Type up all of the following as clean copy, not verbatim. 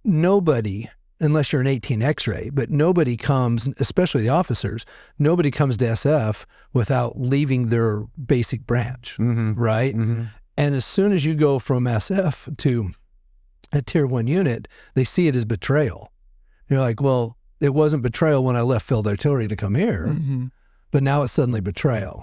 nobody, unless you're an 18 X-ray, but nobody comes, especially the officers, nobody comes to SF without leaving their basic branch, right? And as soon as you go from SF to a Tier 1 unit, they see it as betrayal. You're like, well, it wasn't betrayal when I left Field Artillery to come here, but now it's suddenly betrayal.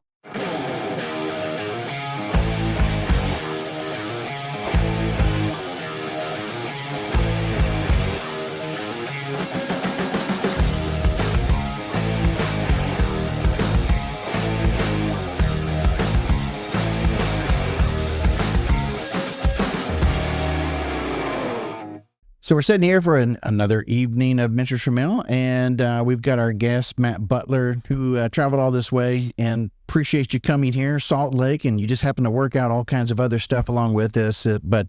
So we're sitting here for another evening of Mentors from Mill, and we've got our guest, Matt Butler, who traveled all this way, and appreciate you coming here, Salt Lake, and you just happen to work out all kinds of other stuff along with this, but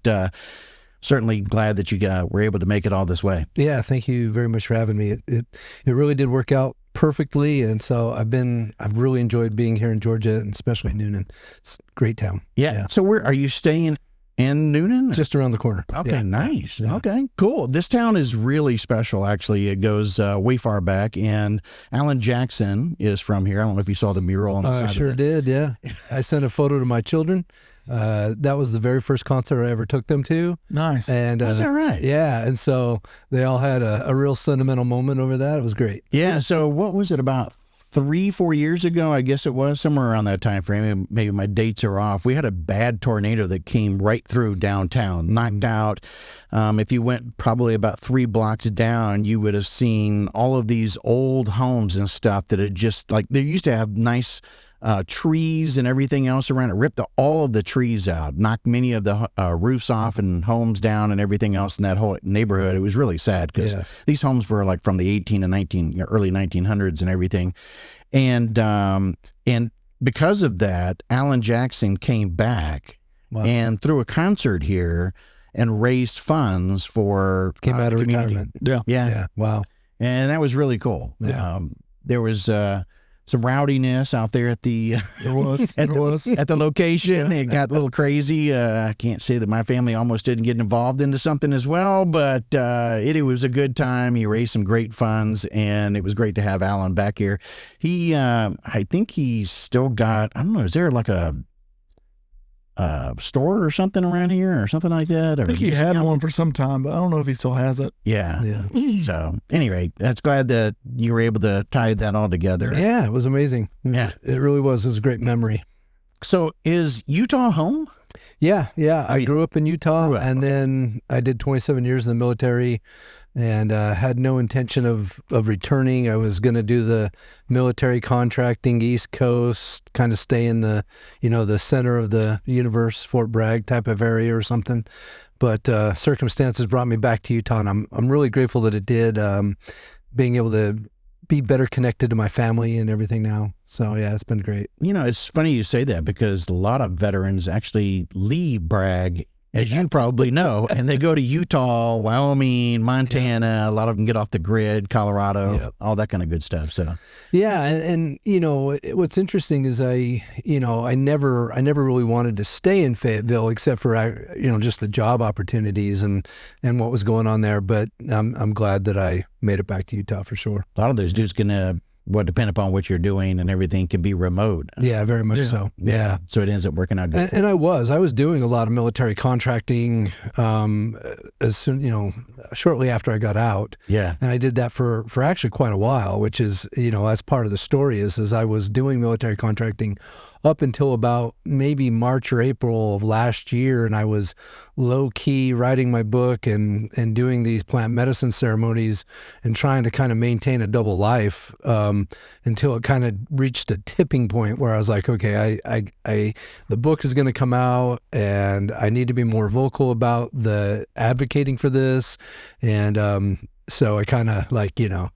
certainly glad that you were able to make it all this way. Yeah, thank you very much for having me. It really did work out perfectly, and so I've really enjoyed being here in Georgia, and especially Newnan. It's a great town. Yeah. So where are you staying? In Newnan? Just around the corner. Okay, yeah. nice. Yeah. Okay, cool. This town is really special, actually. It goes way far back, and Alan Jackson is from here. I don't know if you saw the mural on the side. I sure did, yeah. I sent a photo to my children. That was the very first concert I ever took them to. Nice. And is that right? Yeah, and so they all had a real sentimental moment over that. It was great. Yeah, so what was it, about 3-4 years ago, I guess it was, somewhere around that time frame. Maybe my dates are off. We had a bad tornado that came right through downtown, knocked out. If you went probably about 3 blocks down, you would have seen all of these old homes and stuff that had just, like, they used to have nice trees and everything else around it. Ripped all of the trees out, knocked many of the roofs off and homes down and everything else in that whole neighborhood. It was really sad because these homes were like from the early 1900s and everything. And because of that, Alan Jackson came back and threw a concert here and raised funds for came out of community. retirement. Yeah. Wow. And that was really cool. Yeah. There was some rowdiness out there at the at the location. It got a little crazy. I can't say that my family almost didn't get involved into something as well, but it was a good time. He raised some great funds, and it was great to have Alan back here. He, I think he's still got, I don't know, is there like a store or something around here or something like that? Or I think he had one for some time, but I don't know if he still has it. Yeah. So anyway, that's glad that you were able to tie that all together. Yeah, it was amazing. Yeah. It really was. It was a great memory. So is Utah home? Yeah. I grew up in Utah, and then I did 27 years in the military, and had no intention of returning. I was going to do the military contracting, East Coast, kind of stay in the, the center of the universe, Fort Bragg type of area or something. But circumstances brought me back to Utah, and I'm really grateful that it did, being able to be better connected to my family and everything now. So yeah, it's been great. It's funny you say that, because a lot of veterans actually leave Bragg, as you probably know, and they go to Utah, Wyoming, Montana. A lot of them get off the grid, Colorado, all that kind of good stuff. So yeah, and what's interesting is I never really wanted to stay in Fayetteville, except for just the job opportunities and what was going on there. But I'm glad that I made it back to Utah for sure. A lot of those dudes can depend upon what you're doing, and everything can be remote. Yeah, very much so. Yeah. So it ends up working out good. And I was doing a lot of military contracting as soon, shortly after I got out. Yeah. And I did that for actually quite a while, which is, as part of the story is I was doing military contracting up until about maybe March or April of last year, and I was low-key writing my book and doing these plant medicine ceremonies and trying to kind of maintain a double life until it kind of reached a tipping point where I was like, okay, the book is going to come out, and I need to be more vocal about the advocating for this, and so I kind of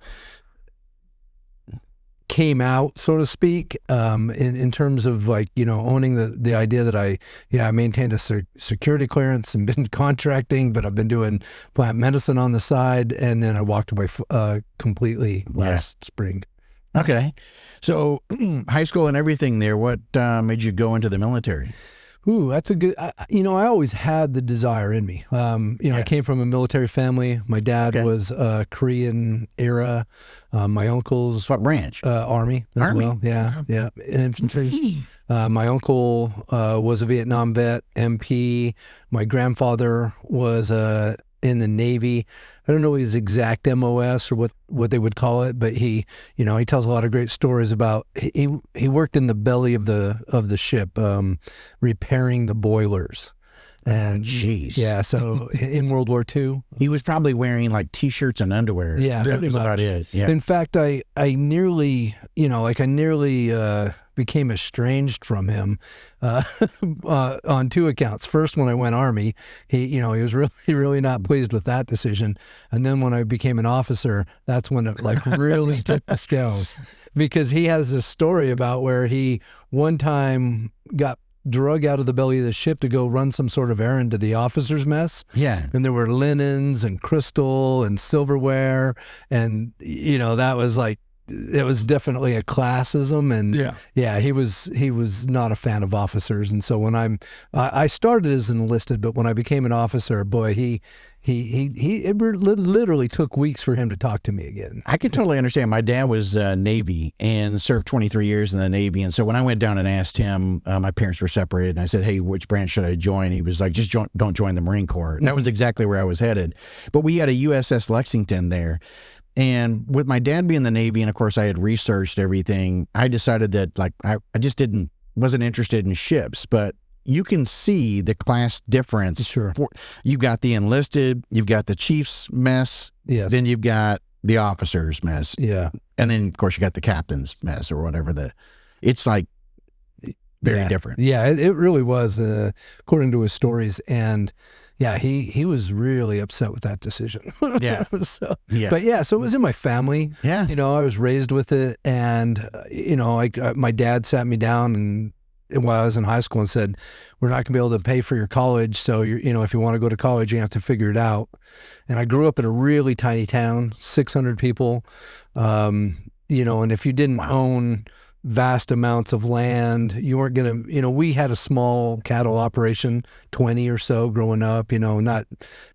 came out, so to speak, in terms of owning the idea that I maintained a security clearance and been contracting, but I've been doing plant medicine on the side, and then I walked away completely last spring. Okay. So high school and everything there, what made you go into the military? Ooh, that's a good. I always had the desire in me. I came from a military family. My dad was Korean era. My uncle's What branch? Army as well. Yeah, infantry. My uncle was a Vietnam vet, MP. My grandfather was in the Navy. I don't know his exact MOS or what they would call it, but he tells a lot of great stories about he worked in the belly of the ship, repairing the boilers. And jeez, yeah. So in World War II, he was probably wearing like T-shirts and underwear. Yeah, pretty much. About it. Yeah. In fact, I nearly became estranged from him on two accounts. First, when I went Army, he was really not pleased with that decision. And then when I became an officer, that's when it really tipped the scales, because he has this story about where he one time got drug out of the belly of the ship to go run some sort of errand to the officers' mess. Yeah. And there were linens and crystal and silverware. And, that was it was definitely a classism. And he was not a fan of officers. And so when I started as an enlisted, but when I became an officer, boy, it literally took weeks for him to talk to me again. I can totally understand. My dad was Navy and served 23 years in the Navy. And so when I went down and asked him, my parents were separated, and I said, hey, which branch should I join? He was like, just don't join the Marine Corps. And that was exactly where I was headed. But we had a USS Lexington there. And with my dad being in the Navy, and of course I had researched everything, I decided that I just wasn't interested in ships. But you can see the class difference. Sure. You've got the enlisted, you've got the chief's mess, yes. Then you've got the officer's mess. Yeah. And then, of course, you got the captain's mess or whatever. It's like very different. Yeah, it really was, according to his stories. And yeah, he was really upset with that decision. Yeah. But so it was in my family. Yeah. I was raised with it. And, my dad sat me down and while I was in high school and said, we're not going to be able to pay for your college. So, if you want to go to college, you have to figure it out. And I grew up in a really tiny town, 600 people, and if you didn't own vast amounts of land, you weren't going to, we had a small cattle operation, 20 or so growing up, not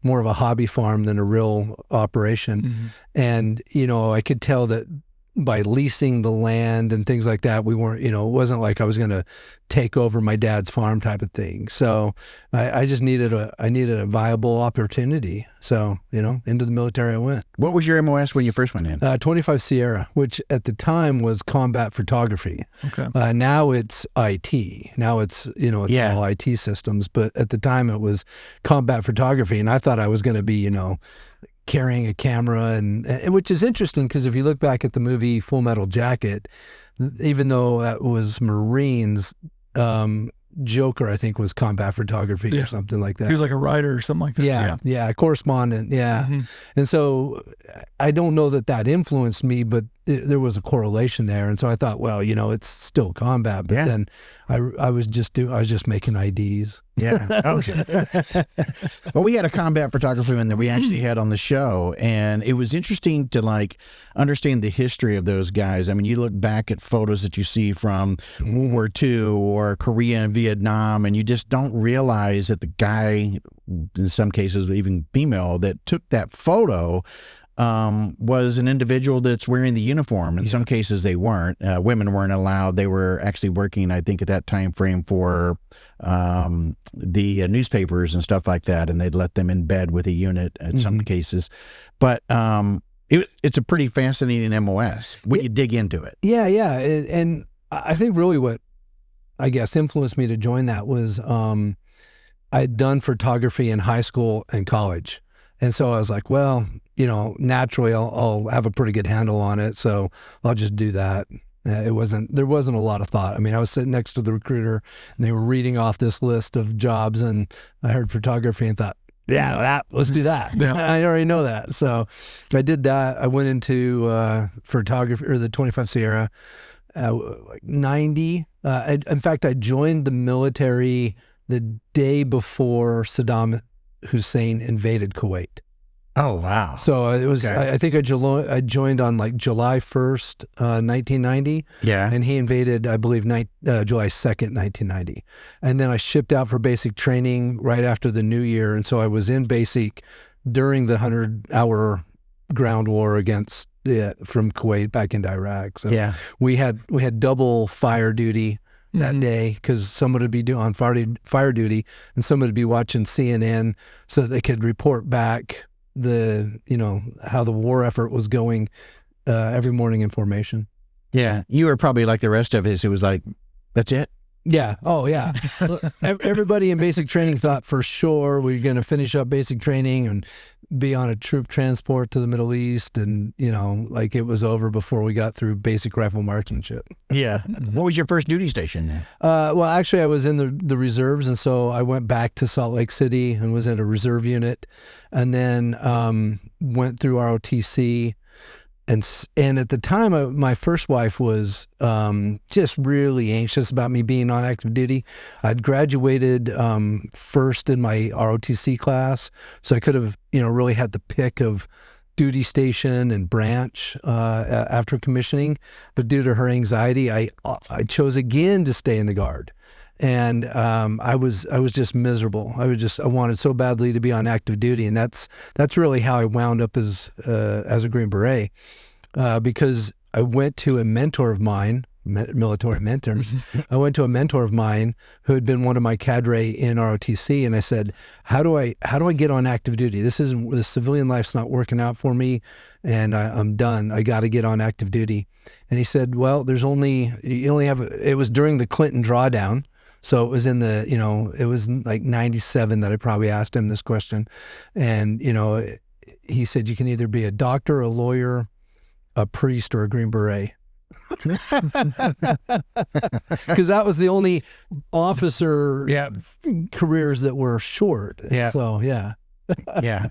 more of a hobby farm than a real operation. Mm-hmm. And, I could tell that by leasing the land and things like that, we weren't, it wasn't like I was going to take over my dad's farm type of thing. So I just needed a viable opportunity. So, into the military I went. What was your MOS when you first went in? 25 Sierra, which at the time was combat photography. Okay. Now it's IT. Now it's, all IT systems. But at the time it was combat photography. And I thought I was going to be, carrying a camera, and which is interesting because if you look back at the movie Full Metal Jacket, even though that was Marines, Joker, I think, was combat photography or something like that. He was like a writer or something like that. Yeah, a correspondent. Yeah. Mm-hmm. And so I don't know that influenced me, but there was a correlation there. And so I thought, well, it's still combat. But then I was just making IDs. Yeah. Okay. Well, we had a combat photographer that we actually had on the show, and it was interesting to understand the history of those guys. I mean, you look back at photos that you see from World War II or Korea and Vietnam, and you just don't realize that the guy, in some cases even female, that took that photo was an individual that's wearing the uniform. In some cases they weren't. Women weren't allowed. They were actually working, I think, at that time frame for the newspapers and stuff like that, and they'd let them in bed with a unit in some cases. But it's a pretty fascinating MOS when you dig into it. Yeah. And I think really what, I guess, influenced me to join that was I had done photography in high school and college. And so I was like, well, naturally I'll have a pretty good handle on it. So I'll just do that. There wasn't a lot of thought. I mean, I was sitting next to the recruiter and they were reading off this list of jobs, and I heard photography and thought, let's do that. Yeah. I already know that. So I did that. I went into photography, or the 25 Sierra, 90. In fact, I joined the military the day before Saddam Hussein invaded Kuwait. Oh, wow. So it was, Okay. I think I joined on like July 1st, 1990. Yeah. And he invaded, I believe, July 2nd, 1990. And then I shipped out for basic training right after the new year. And so I was in basic during the 100-hour ground war against from Kuwait back into Iraq. So Yeah. we had double fire duty that day, because someone would be on fire duty and someone would be watching CNN so that they could report back how the war effort was going every morning in formation. Yeah. You were probably like the rest of us. It was like, that's it. Yeah. Oh, yeah. Everybody in basic training thought for sure we were going to finish up basic training and be on a troop transport to the Middle East, and like it was over before we got through basic rifle marksmanship. Yeah. What was your first duty station? Well, actually, I was in the reserves, and so I went back to Salt Lake City and was in a reserve unit, and then went through ROTC. And at the time, my first wife was just really anxious about me being on active duty. I'd graduated first in my ROTC class, so I could have really had the pick of duty station and branch after commissioning. But due to her anxiety, I chose again to stay in the Guard. And I was just miserable. I wanted so badly to be on active duty, and that's really how I wound up as a Green Beret, because I went to a mentor of mine, military mentors. I went to a mentor of mine who had been one of my cadre in ROTC, and I said, "How do I get on active duty? The civilian life's not working out for me, and I'm done. I got to get on active duty." And he said, "Well, you only have." It was during the Clinton drawdown. So it was it was like 97 that I probably asked him this question. And, he said, you can either be a doctor, a lawyer, a priest, or a Green Beret. Because that was the only officer careers that were short. Yeah. So, yeah. Yeah.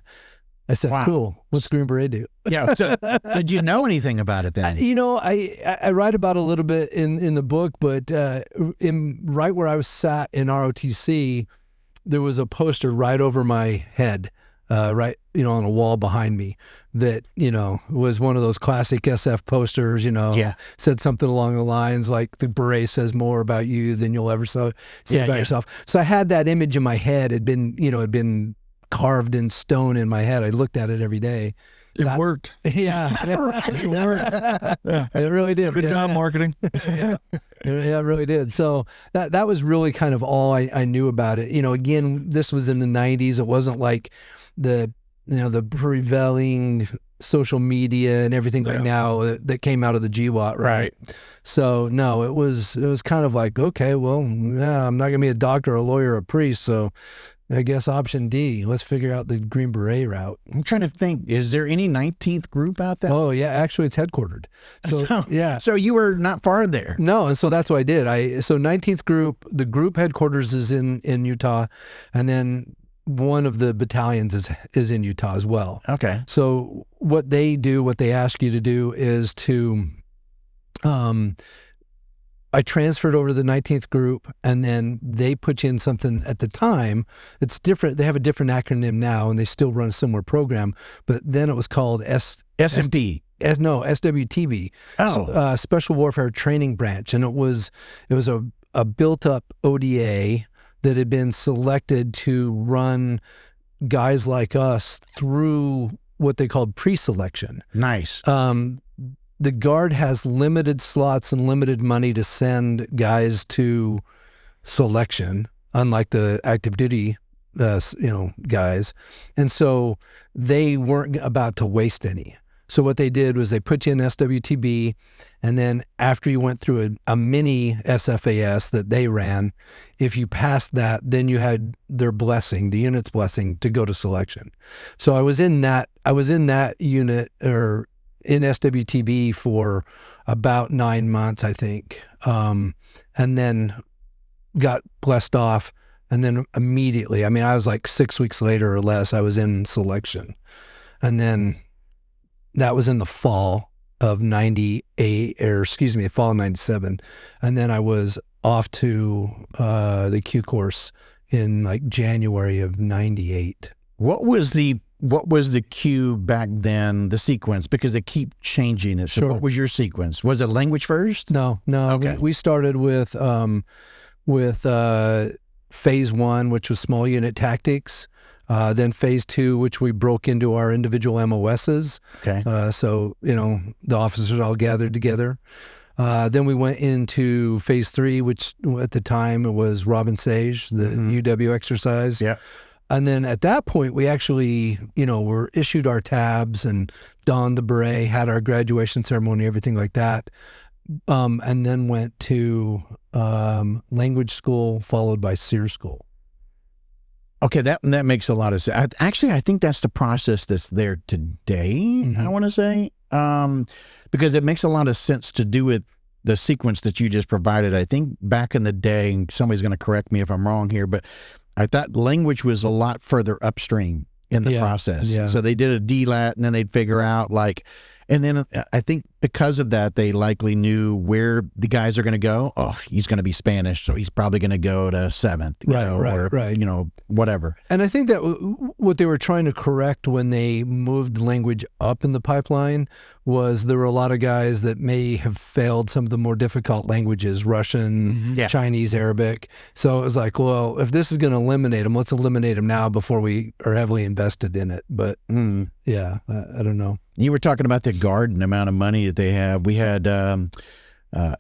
I said, wow. Cool. What's Green Beret do? Yeah. So, did you know anything about it then? I write about a little bit in the book, but right where I was sat in ROTC, there was a poster right over my head, right, on a wall behind me that, was one of those classic SF posters, said something along the lines like, the beret says more about you than you'll ever say about yourself. So I had that image in my head. It had been carved in stone in my head. I looked at it every day. It worked. Yeah. It worked. Yeah. It really did. Good job, marketing. Yeah, it really did. So that was really kind of all I knew about it. Again, this was in the 90s. It wasn't like the prevailing social media and everything like now that came out of the GWAT, right? So no, it was kind of like, okay, well, yeah, I'm not gonna be a doctor, a lawyer, or a priest, so I guess option D, let's figure out the Green Beret route. I'm trying to think, is there any 19th group out there? Oh, yeah, actually it's headquartered. So yeah. So you were not far there. No, and so that's what I did. So 19th group, the group headquarters is in Utah, and then one of the battalions is in Utah as well. Okay. So what they ask you to do is to I transferred over to the 19th group, and then they put you in something at the time. It's different. They have a different acronym now, and they still run a similar program. But then it was called SMT. SWTB. Oh. Special Warfare Training Branch. And it was a built-up ODA that had been selected to run guys like us through what they called pre-selection. Nice. The Guard has limited slots and limited money to send guys to selection, unlike the active duty, guys. And so they weren't about to waste any. So what they did was they put you in SWTB, and then after you went through a mini SFAS that they ran, if you passed that, then you had their blessing, the unit's blessing, to go to selection. So I was in that unit, or in SWTB, for about 9 months, I think, and then got blessed off, and then immediately, I was like 6 weeks later or less, I was in selection. And then that was in the fall of 98, or excuse me, fall of 97. And then I was off to the Q course in like January of 98. What was the what was the cue back then, the sequence? Because they keep changing it. So Sure. what was your sequence? Was it language first? No. Okay. We started with phase 1, which was small unit tactics. Then phase 2, which we broke into our individual MOSs. Okay. So, the officers all gathered together. Then we went into phase 3, which at the time it was Robin Sage, the UW exercise. Yeah. And then at that point, we actually, were issued our tabs and donned the beret, had our graduation ceremony, everything like that. And then went to language school, followed by SEER school. Okay, that makes a lot of sense. Actually, I think that's the process that's there today, I want to say, because it makes a lot of sense to do it, the sequence that you just provided. I think back in the day, and somebody's going to correct me if I'm wrong here, but I thought language was a lot further upstream in the process. Yeah. So they did a DLAT, and then they'd figure out and then I think because of that, they likely knew where the guys are going to go. Oh, he's going to be Spanish, so he's probably going to go to 7th, or whatever. And I think that what they were trying to correct when they moved language up in the pipeline was there were a lot of guys that may have failed some of the more difficult languages, Russian, Chinese, Arabic. So it was like, well, if this is going to eliminate them, let's eliminate them now before we are heavily invested in it. But yeah, I don't know. You were talking about the Guard and the amount of money that they have. We had,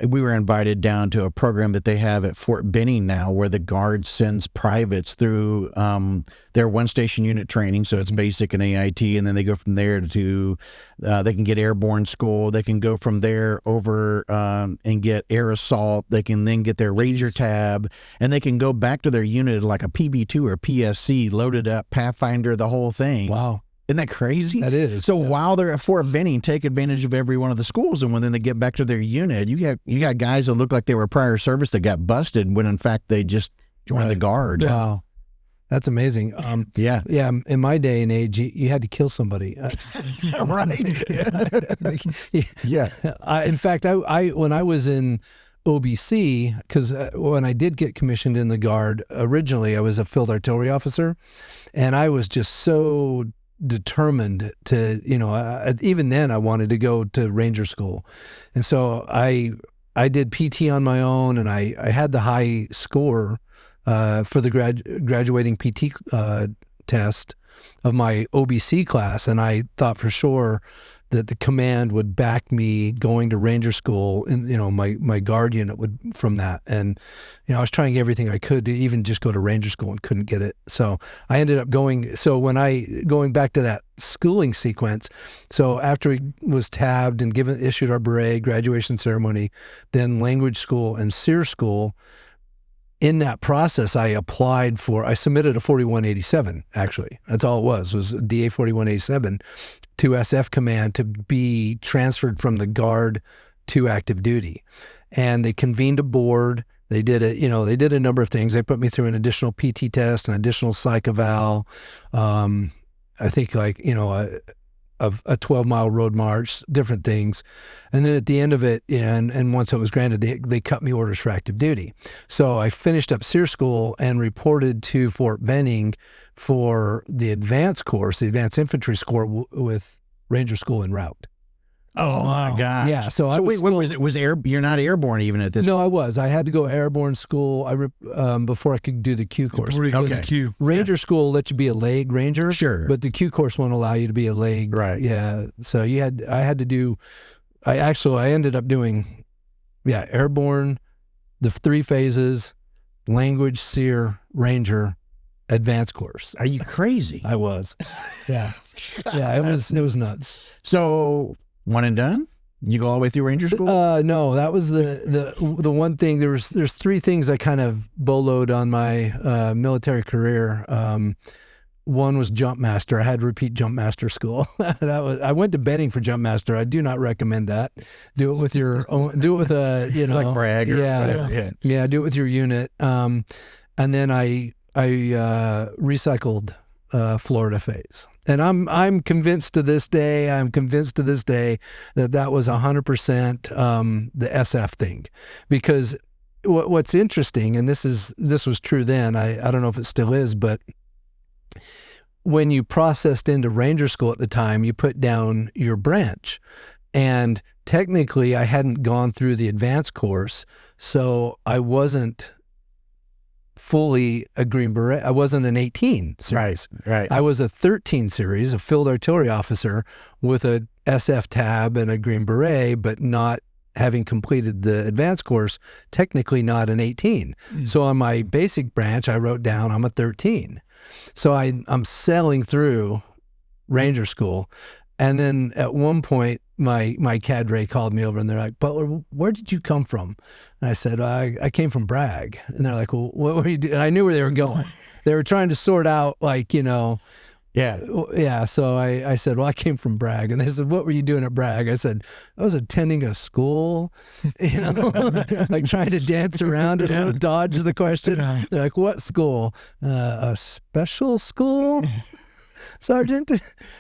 we were invited down to a program that they have at Fort Benning now, where the Guard sends privates through their one-station unit training. So it's basic and AIT, and then they go from there to, they can get airborne school. They can go from there over and get air assault. They can then get their Ranger tab, and they can go back to their unit like a PB2 or PFC, loaded up, Pathfinder, the whole thing. Wow. Isn't that crazy? That is. So while they're at Fort Benning, take advantage of every one of the schools, and when then they get back to their unit, you got guys that look like they were prior service that got busted when in fact they just joined the Guard. Wow. That's amazing. Yeah. In my day and age, you had to kill somebody. Right. Yeah. In fact, I when I was in OBC, because when I did get commissioned in the Guard, originally I was a field artillery officer, and I was just so determined to, even then I wanted to go to Ranger school. And so I did PT on my own, and I had the high score for the graduating PT test of my OBC class. And I thought for sure that the command would back me going to Ranger school, and my Guard unit would from that. And I was trying everything I could to even just go to Ranger school and couldn't get it. So I ended up going. So going back to that schooling sequence, so after we was tabbed and issued our beret, graduation ceremony, then language school and SEER school. In that process, I submitted a 4187, actually. That's all it was a DA 4187 to SF Command to be transferred from the Guard to active duty. And they convened a board. They did they did a number of things. They put me through an additional PT test, an additional psych eval, I think a 12-mile road march, different things. And then at the end of it, and once it was granted, they cut me orders for active duty. So I finished up SEER school and reported to Fort Benning for the advanced course, the advanced infantry school with Ranger school en route. Oh my gosh! Yeah, so I wait, what was it? You're not airborne even at this? No, I was. I had to go airborne school. Before I could do the Q course. Okay. Q. Ranger school will let you be a leg ranger, sure, but the Q course won't allow you to be a leg. Right. Yeah. So I had to do. I ended up doing, airborne, the 3 phases, language, SEER, Ranger, advanced course. Are you crazy? I was. Yeah. Yeah. It was nuts. So. One and done? You go all the way through Ranger school? No, that was the one thing. There's 3 things I kind of boloed on my military career. One was jump master. I had to repeat jump master school. I went to Benning for jump master. I do not recommend that. Do it with your own. Do it with a like brag. Or yeah. Do it with your unit. And then I recycled Florida phase. And I'm convinced to this day, that was 100% the SF thing. Because what's interesting, and this was true then, I don't know if it still is, but when you processed into Ranger School at the time, you put down your branch. And technically, I hadn't gone through the advanced course, so I wasn't fully a Green Beret. I wasn't an 18 series. Right. I was a 13 series, a field artillery officer with a SF tab and a Green Beret, but not having completed the advanced course, technically not an 18. So on my basic branch, I wrote down I'm a 13. So I'm sailing through Ranger School. And then at one point, my cadre called me over and they're like, Butler, where did you come from? And I said, I came from Bragg. And they're like, well, what were you doing? And I knew where they were going. They were trying to sort out, like, you know. Yeah. So I said, well, I came from Bragg. And they said, what were you doing at Bragg? I said, I was attending a school, you know, like trying to dance around and dodge the question. They're like, what school? A special school, Sergeant?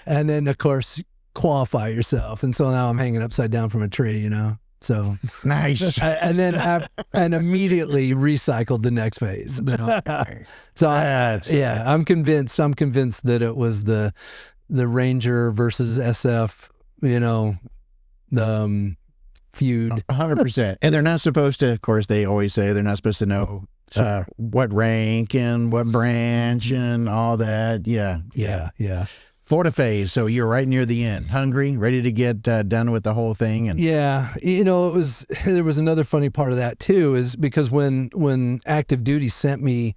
And then, of course, qualify yourself. And so now I'm hanging upside down from a tree, you know. So nice. And then and immediately recycled the next phase. So I'm convinced that it was the Ranger versus SF, you know, feud. 100%. And they're not supposed to, of course, they always say they're not supposed to know what rank and what branch and all that. Yeah. Florida phase. So you're right near the end, hungry, ready to get done with the whole thing. And yeah, you know, there was another funny part of that too, is because when active duty sent me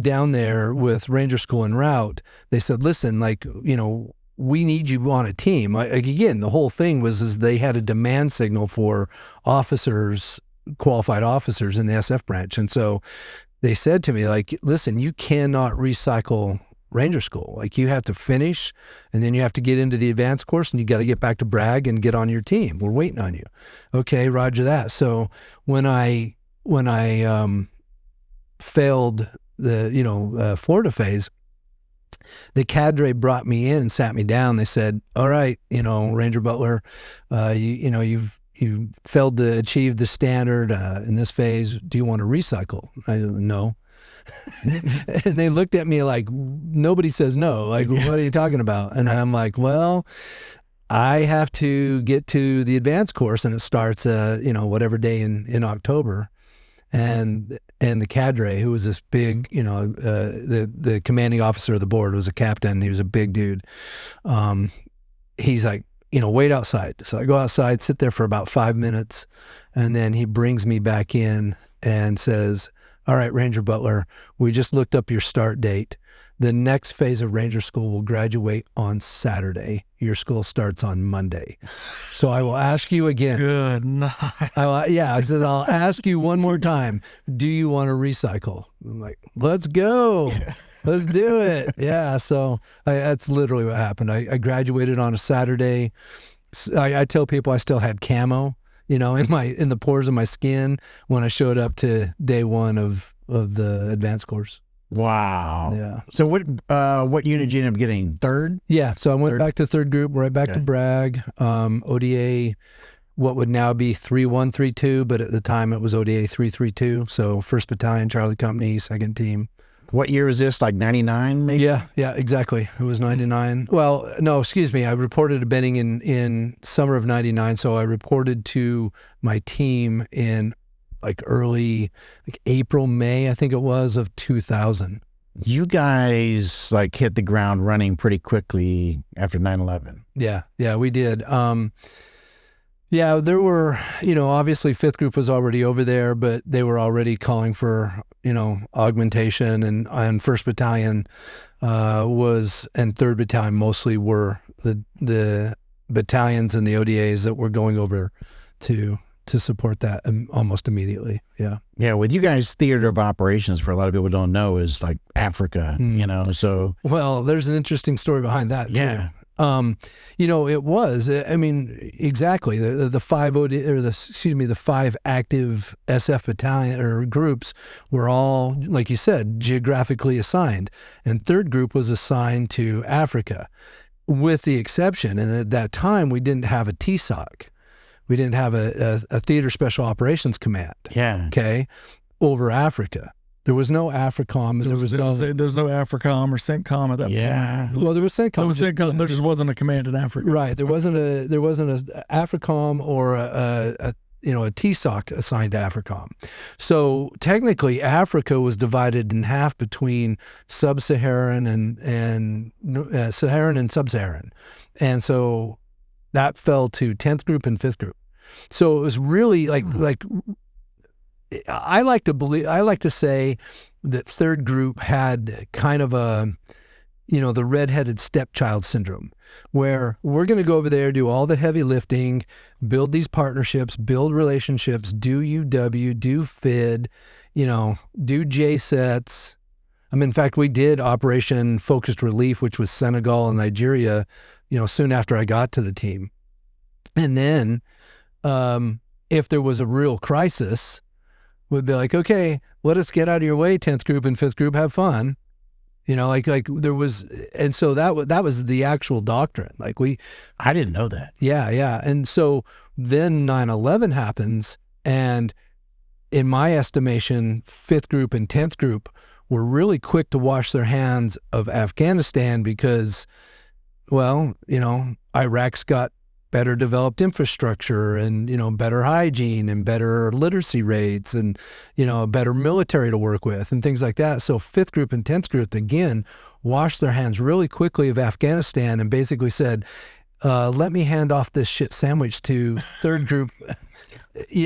down there with Ranger School en route, they said, listen, like, you know, we need you on a team. Like, again, the whole thing was they had a demand signal for officers, qualified officers in the SF branch. And so they said to me, like, listen, you cannot recycle Ranger School. Like, you have to finish, and then you have to get into the advanced course, and you got to get back to Bragg and get on your team. We're waiting on you. Okay, roger that. So when I failed the Florida phase, the cadre brought me in and sat me down. They said, all right, you know, Ranger Butler, you failed to achieve the standard in this phase. Do you want to recycle? I said, no. And they looked at me like, nobody says no. Like, what are you talking about? And I'm like, well, I have to get to the advanced course, and it starts, whatever day in October. And the cadre, who was this big, you know, the commanding officer of the board was a captain. He was a big dude. He's like, you know, wait outside. So I go outside, sit there for about 5 minutes, and then he brings me back in and says, all right, Ranger Butler, we just looked up your start date. The next phase of Ranger School will graduate on Saturday. Your school starts on Monday. So I will ask you again. Good night. I said, I'll ask you one more time. Do you want to recycle? I'm like, let's go. Let's do it. Yeah. So that's literally what happened. I graduated on a Saturday. I tell people I still had camo, you know, in the pores of my skin when I showed up to day one of the advanced course. Wow. Yeah. So what unit did you end up getting? Third? Yeah. So I went back to third group, right back to Bragg. ODA, what would now be 3132, but at the time it was ODA 332. So 1st Battalion, Charlie Company, 2nd Team. What year was this? Like 99 maybe? Yeah, exactly. It was 99. Well, no, excuse me. I reported to Benning in summer of 99. So I reported to my team in like early, like April, May, I think it was, of 2000. You guys like hit the ground running pretty quickly after 9/11. Yeah, we did. Yeah, there were, you know, obviously 5th Group was already over there, but they were already calling for, you know, augmentation, and 1st Battalion and 3rd Battalion mostly were the battalions and the ODAs that were going over to support that almost immediately. Yeah, with you guys, theater of operations, for a lot of people who don't know, is like Africa, you know, so. Well, there's an interesting story behind that too. Yeah. You know, it was, I mean, exactly the 5 active SF battalion or groups were all, like you said, geographically assigned, and 3rd Group was assigned to Africa, with the exception, and at that time we didn't have a TSOC. We didn't have a Theater Special Operations Command. Yeah. Okay. Over Africa. There was no AFRICOM. There was no AFRICOM or CENTCOM at that point. Well, there was CENTCOM. There was CENTCOM. There just wasn't a command in Africa. Right. There wasn't a AFRICOM or a TSOC assigned to AFRICOM. So technically, Africa was divided in half between sub-Saharan and Saharan and sub-Saharan, and so that fell to 10th group and 5th group. So it was really like I like to say that 3rd group had kind of a, the redheaded stepchild syndrome, where we're going to go over there, do all the heavy lifting, build these partnerships, build relationships, do UW, do FID, do JSETs. In fact, we did Operation Focused Relief, which was Senegal and Nigeria, soon after I got to the team. And then if there was a real crisis, we'd be like, okay, let us get out of your way, 10th group and 5th group, have fun. Like there was, and so that was the actual doctrine. I didn't know that. Yeah. And so then 9/11 happens, and in my estimation, 5th group and 10th group were really quick to wash their hands of Afghanistan because, Iraq's got better developed infrastructure and, better hygiene and better literacy rates and, better military to work with and things like that. So 5th group and 10th group, again, washed their hands really quickly of Afghanistan and basically said, let me hand off this shit sandwich to 3rd group.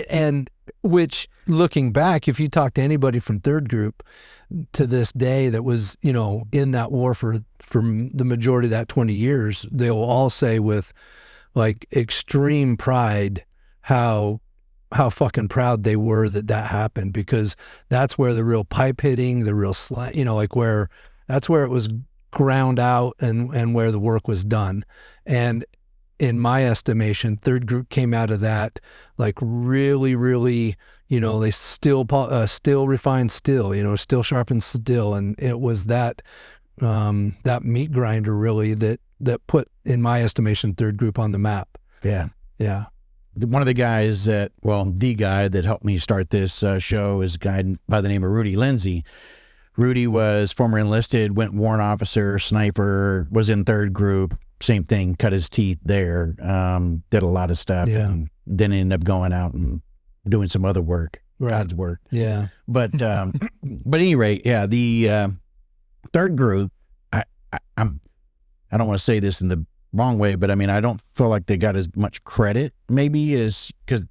And which, looking back, if you talk to anybody from 3rd group to this day that was, in that war for the majority of that 20 years, they'll all say with extreme pride how fucking proud they were that happened, because that's where the real pipe hitting, the real that's where it was ground out and where the work was done. And in my estimation, 3rd group came out of that really, really, they still refined steel, still sharpened steel, and it was that meat grinder really that put, in my estimation, 3rd group on the map. Yeah. Yeah. One of the guys the guy that helped me start this show is a guy by the name of Rudy Lindsay. Rudy was former enlisted, went warrant officer, sniper, was in 3rd group, same thing, cut his teeth there, did a lot of stuff, and then ended up going out and doing some other work, God's work. Yeah. But at any rate, the 3rd group, I don't want to say this in the wrong way, but I don't feel like they got as much credit maybe as, because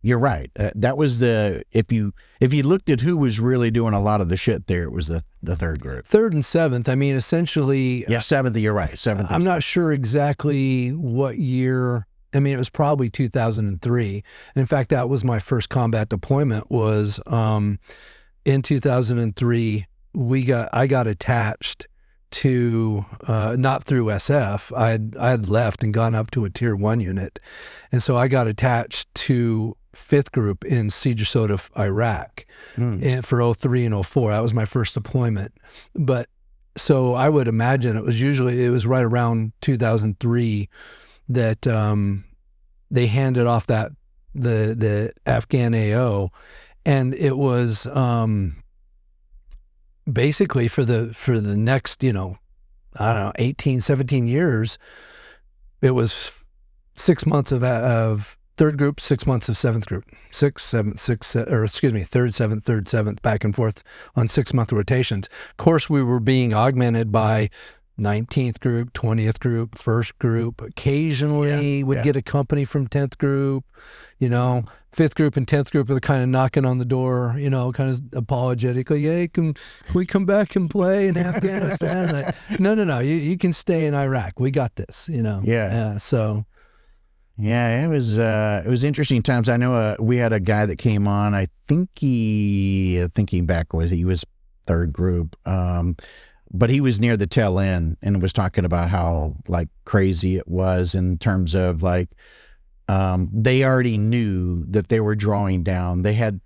you're right. That was if you looked at who was really doing a lot of the shit there, it was the 3rd group. 3rd and 7th, essentially. Yeah, 7th, you're right. 7th. I'm not sure exactly what year. It was probably 2003. In fact, that was my first combat deployment was in 2003. I got attached to, not through SF. I had left and gone up to a Tier 1 unit. And so I got attached to 5th group in CJSOTF-I Iraq and for 03 and 04. That was my first deployment. But so I would imagine it was right around 2003 that they handed off the Afghan AO, and it was basically for the next 18, 17 years, it was 6 months of 3rd group, 6 months of 7th group, 3rd, 7th, 3rd, 7th, back and forth on 6-month rotations. Of course, we were being augmented by 19th group, 20th group, 1st group. Occasionally would get a company from 10th group, 5th group and 10th group are kind of knocking on the door, kind of apologetically, hey, can we come back and play in Afghanistan? No, you can stay in Iraq. We got this, so. Yeah, it was interesting times. I know we had a guy that came on, I think thinking back, he was 3rd group, but he was near the tail end and was talking about how crazy it was in terms of they already knew that they were drawing down. They had,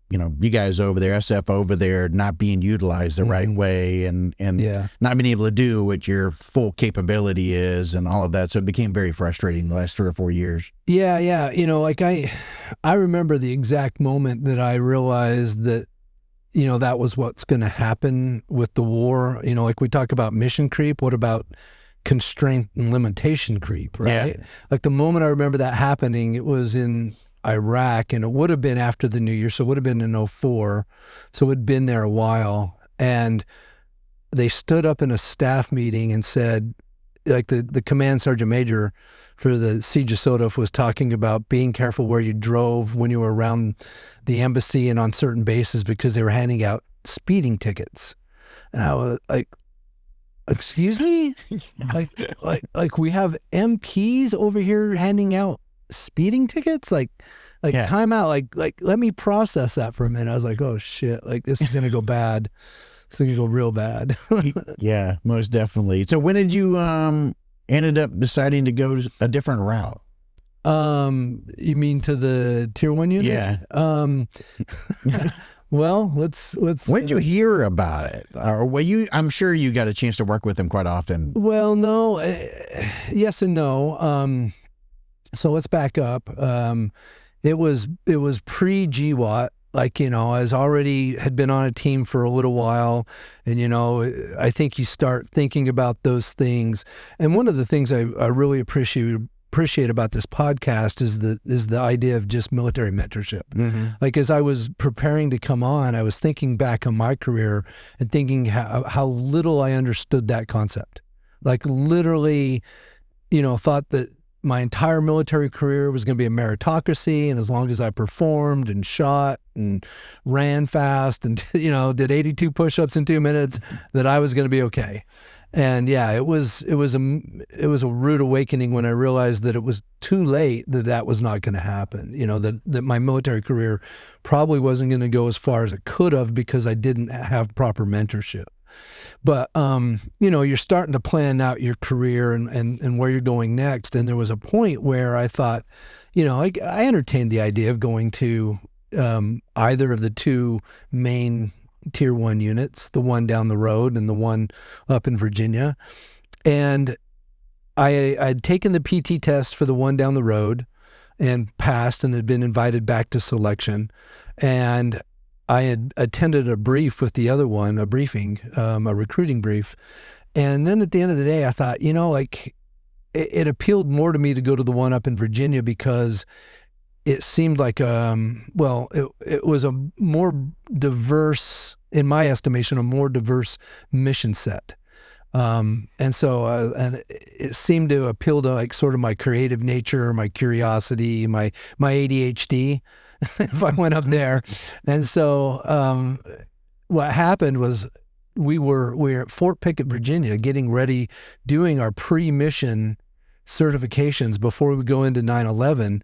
you guys over there, SF over there, not being utilized the right way and not being able to do what your full capability is and all of that. So it became very frustrating the last 3 or 4 years. Yeah. I remember the exact moment that I realized that that was what's going to happen with the war. Like we talk about mission creep. What about constraint and limitation creep, right? Yeah. Like the moment I remember that happening, it was in Iraq, and it would have been after the New Year, so it would have been in 2004. So it had been there a while. And they stood up in a staff meeting and said, like the command sergeant major for the CJSOTF-I was talking about being careful where you drove when you were around the embassy and on certain bases because they were handing out speeding tickets. And I was like, excuse me? like we have MPs over here handing out speeding tickets? Like time out. Like let me process that for a minute. I was like, oh shit, like this is gonna go bad. It's gonna go real bad. Yeah, most definitely. So when did you ended up deciding to go a different route? You mean to the Tier 1 unit? Yeah. Well, let's. When did you hear about it? Or I'm sure you got a chance to work with them quite often. Well, no, yes and no. So let's back up. It was pre-GWAT. Like, I had been on a team for a little while, and, I think you start thinking about those things. And one of the things I really appreciate about this podcast is the idea of just military mentorship. Mm-hmm. Like, as I was preparing to come on, I was thinking back on my career and thinking how little I understood that concept. Like, literally, thought that my entire military career was going to be a meritocracy, and as long as I performed and shot and ran fast and did 82 push-ups in 2 minutes, that I was going to be okay. And yeah, it was a rude awakening when I realized that it was too late, that was not going to happen. That my military career probably wasn't going to go as far as it could have because I didn't have proper mentorship. But, you're starting to plan out your career and where you're going next. And there was a point where I thought, I entertained the idea of going to either of the two main Tier 1 units, the one down the road and the one up in Virginia. And I'd taken the PT test for the one down the road and passed and had been invited back to selection. And I had attended a brief with the other one, a recruiting brief. And then at the end of the day, I thought, it appealed more to me to go to the one up in Virginia because it seemed like, it was a more diverse, in my estimation, a more diverse mission set. And it seemed to appeal to like sort of my creative nature, my curiosity, my ADHD. If I went up there. And so what happened was we were at Fort Pickett, Virginia, getting ready, doing our pre-mission certifications before we go into 9/11.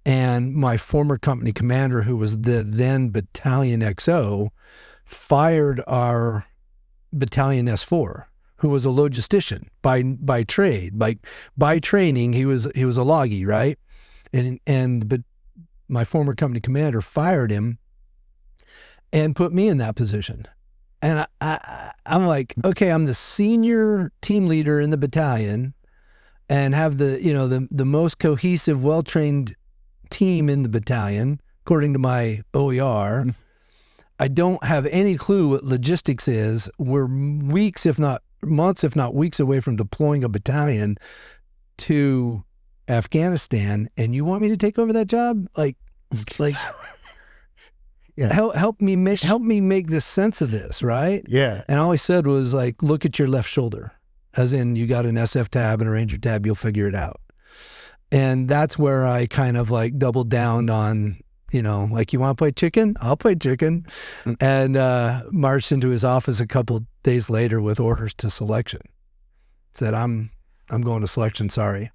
And my former company commander, who was the then Battalion XO, fired our Battalion S4, who was a logistician by trade. By training, he was a loggy, right? But my former company commander fired him and put me in that position. And I'm like, okay, I'm the senior team leader in the battalion and have the most cohesive, well-trained team in the battalion, according to my OER. I don't have any clue what logistics is. We're weeks, if not months, if not weeks away from deploying a battalion to Afghanistan, and you want me to take over that job? Like, yeah. Help me make this sense of this, right? Yeah. And all he said was like, look at your left shoulder, as in you got an SF tab and a Ranger tab, you'll figure it out. And that's where I kind of like doubled down on, like, you want to play chicken? I'll play chicken. And marched into his office a couple days later with orders to selection. Said, I'm going to selection, sorry.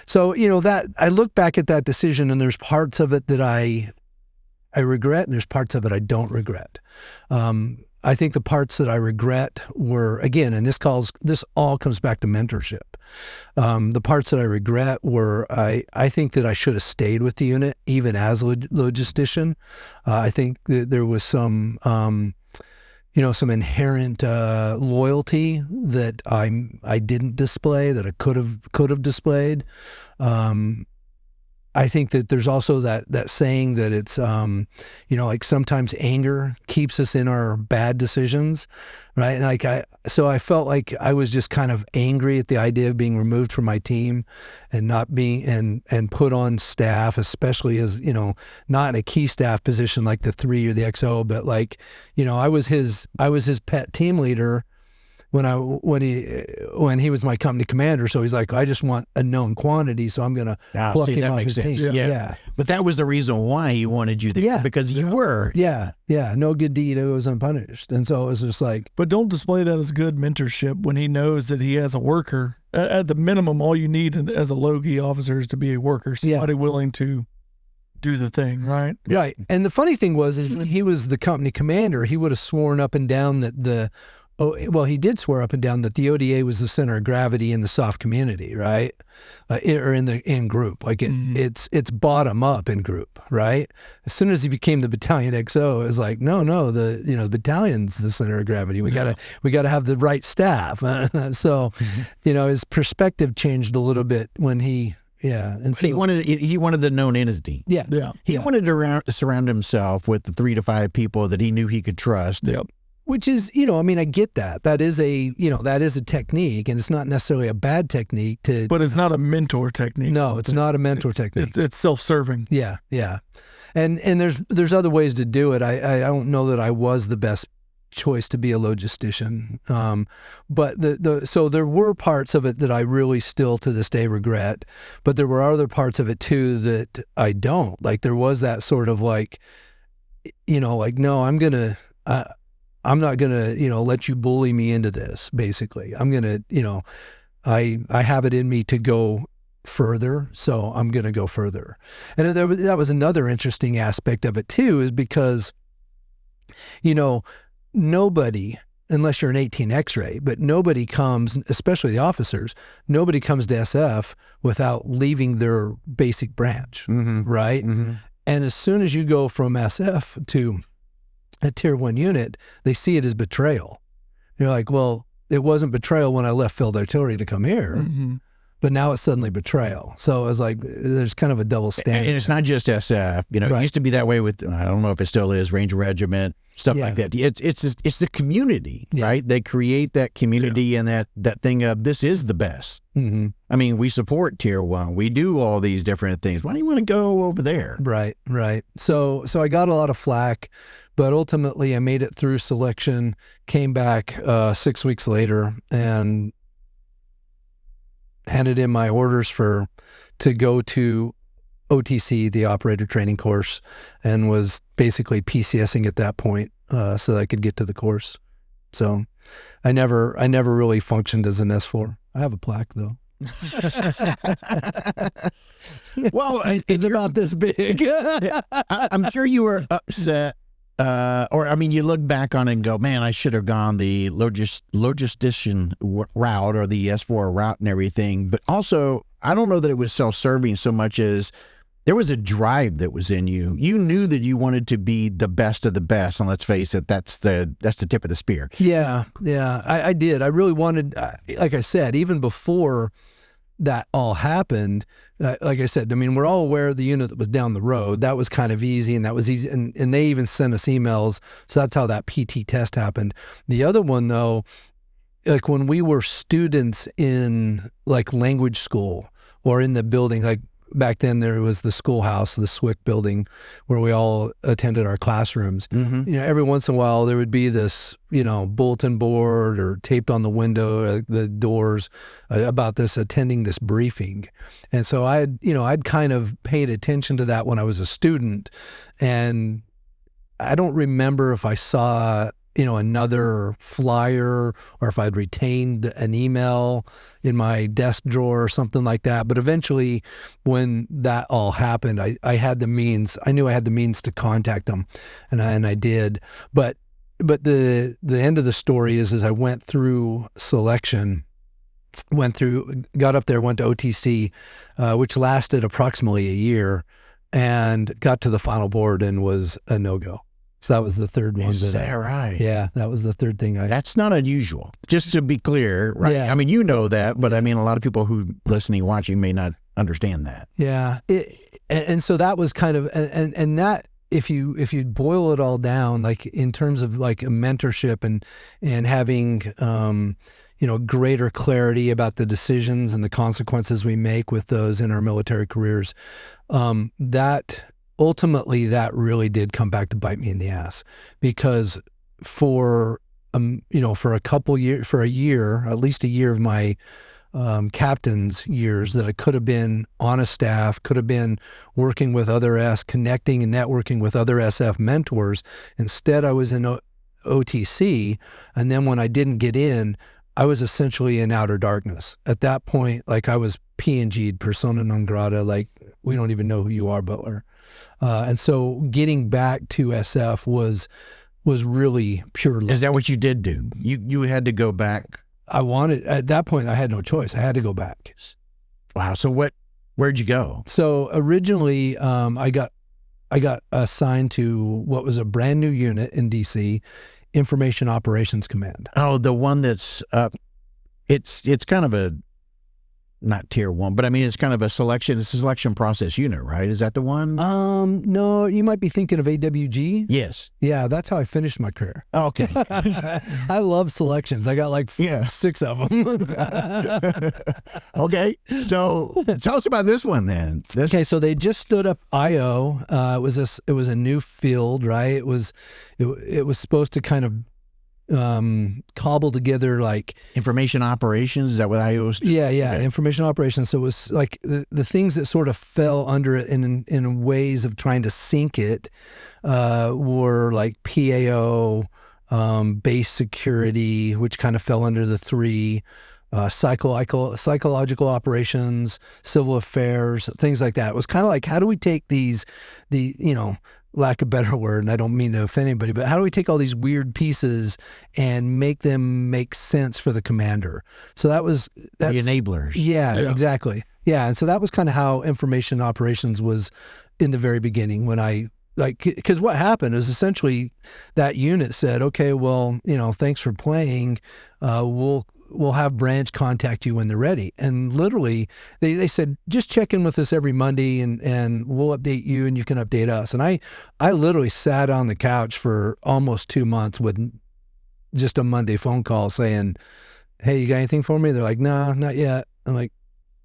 So, that I look back at that decision, and there's parts of it that I regret, and there's parts of it I don't regret. I think the parts that I regret were, again, and this all comes back to mentorship. The parts that I regret were, I think that I should have stayed with the unit, even as a logistician. I think that there was some inherent loyalty that I didn't display, that I could have displayed. I think that there's also that saying that it's, like sometimes anger keeps us in our bad decisions, right? And so I felt like I was just kind of angry at the idea of being removed from my team and not being, and put on staff, especially as, not in a key staff position like the 3 or the XO, but like, I was his pet team leader when he was my company commander. So he's like, I just want a known quantity, so I'm going to pluck him off his team. Yeah. But that was the reason why he wanted you there, because you were. Yeah. No good deed goes unpunished. And so it was just like. But don't display that as good mentorship when he knows that he has a worker. At the minimum, all you need as a low-key officer is to be a worker, somebody willing to do the thing, right? Right. And the funny thing was, is when he was the company commander, he would have sworn up and down that he did swear up and down that the ODA was the center of gravity in the SOF community, right? Or in group, like it's bottom up in group, right? As soon as he became the battalion XO, it was like, no, the battalion's the center of gravity. We gotta have the right staff. So, his perspective changed a little bit when he. Yeah, and so, he wanted the known entity. Yeah. He wanted to surround himself with the 3 to 5 people that he knew he could trust. Yep. Which is, I get that. That is a technique, and it's not necessarily a bad technique to. But it's not a mentor technique. No, it's not a mentor technique. It's self-serving. Yeah. And there's other ways to do it. I don't know that I was the best choice to be a logistician. But so there were parts of it that I really still to this day regret, but there were other parts of it too that I don't. Like there was that sort of like, no, I'm not going to, let you bully me into this, basically. I'm going to, I have it in me to go further, so I'm going to go further. And that was another interesting aspect of it, too, is because, nobody, unless you're an 18 X-ray, but nobody comes, especially the officers, nobody comes to SF without leaving their basic branch, right? Mm-hmm. And as soon as you go from SF to a tier 1 unit, they see it as betrayal. You're like, well, it wasn't betrayal when I left field artillery to come here, but now it's suddenly betrayal. So I was like, there's kind of a double standard. And it's not just SF. It used to be that way with, I don't know if it still is, Ranger Regiment, stuff like that. It's the community, right? They create that community and that thing of, this is the best. Mm-hmm. I mean, we support tier 1. We do all these different things. Why do you want to go over there? Right. So I got a lot of flack, but ultimately I made it through selection, came back 6 weeks later and handed in my orders to go to OTC, the operator training course, and was basically PCSing at that point so that I could get to the course. So I never really functioned as an S4. I have a plaque though. Well, it's about this big. I'm sure you were upset. You look back on it and go, man, I should have gone the logistician route or the S4 route and everything. But also, I don't know that it was self-serving so much as there was a drive that was in you. You knew that you wanted to be the best of the best, and let's face it, that's the tip of the spear. Yeah, I did. I really wanted, like I said, even before that all happened, like I said, I mean, we're all aware of the unit that was down the road. That was kind of easy, and that was easy, and they even sent us emails, so that's how that PT test happened. The other one, though, like when we were students in like language school or in the building, like back then there was the schoolhouse, the SWIC building, where we all attended our classrooms. Every once in a while there would be this, bulletin board or taped on the window, the doors, about this, attending this briefing. And so I'd kind of paid attention to that when I was a student. And I don't remember if I saw, another flyer or if I'd retained an email in my desk drawer or something like that. But eventually when that all happened, I had the means, I knew I had the means to contact them, and I did. But the end of the story is, as I went through selection, got up there, went to OTC, which lasted approximately a year, and got to the final board and was a no-go. So that was the third one. Is that right? Yeah, that was the third thing. That's not unusual. Just to be clear, right? Yeah. I mean, you know that, but I mean, a lot of people who listening, watching may not understand that. Yeah. And so that was kind of, and that, if you boil it all down, like in terms of like a mentorship and having, greater clarity about the decisions and the consequences we make with those in our military careers, that ultimately that really did come back to bite me in the ass, because for a year, at least a year of my captain's years that I could have been on a staff, could have been working with other connecting and networking with other SF mentors. Instead, I was in OTC. And then when I didn't get in, I was essentially in outer darkness. At that point, like I was PNG'd, persona non grata, like we don't even know who you are, Butler. And so getting back to SF was really pure luck. Is that what you did do? You had to go back? At that point, I had no choice. I had to go back. Wow. So where'd you go? So originally, I got assigned to what was a brand new unit in DC, Information Operations Command. Oh, the one that's it's kind of a, not tier 1, but I mean, it's kind of a selection process unit, right? Is that the one? No, you might be thinking of AWG. Yes. Yeah, that's how I finished my career. Oh, okay. I love selections. I got like 6 of them. Okay. So tell us about this one then. Okay, so they just stood up IO. It was a new field, right? It was supposed to kind of cobble together like information operations. Is that what I was? Yeah, okay. Information operations. So it was like the things that sort of fell under it in ways of trying to sync it were like PAO, base security, which kind of fell under the 3, psychological operations, civil affairs, things like that. It was kind of like, how do we take lack of a better word, and I don't mean to offend anybody, but how do we take all these weird pieces and make them make sense for the commander? So that's the enablers. Yeah, exactly. Yeah, and so that was kind of how information operations was in the very beginning when because what happened is essentially that unit said, okay, well, thanks for playing. We'll have branch contact you when they're ready. And literally they said, just check in with us every Monday and we'll update you and you can update us. And I literally sat on the couch for almost 2 months with just a Monday phone call saying, hey, you got anything for me? They're like, no, not yet. I'm like,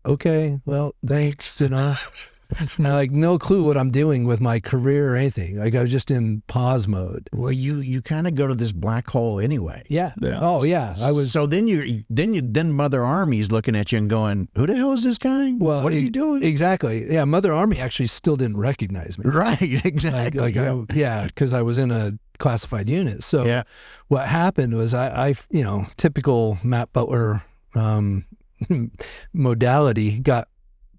okay, well, thanks. I like no clue what I'm doing with my career or anything. Like I was just in pause mode. Well, you kind of go to this black hole anyway. Yeah. Oh yeah. I was. So then Mother Army's looking at you and going, who the hell is this guy? Well, what is he doing? Exactly. Yeah. Mother Army actually still didn't recognize me. Right. Exactly. Because I was in a classified unit. So what happened was I typical Matt Butler modality, got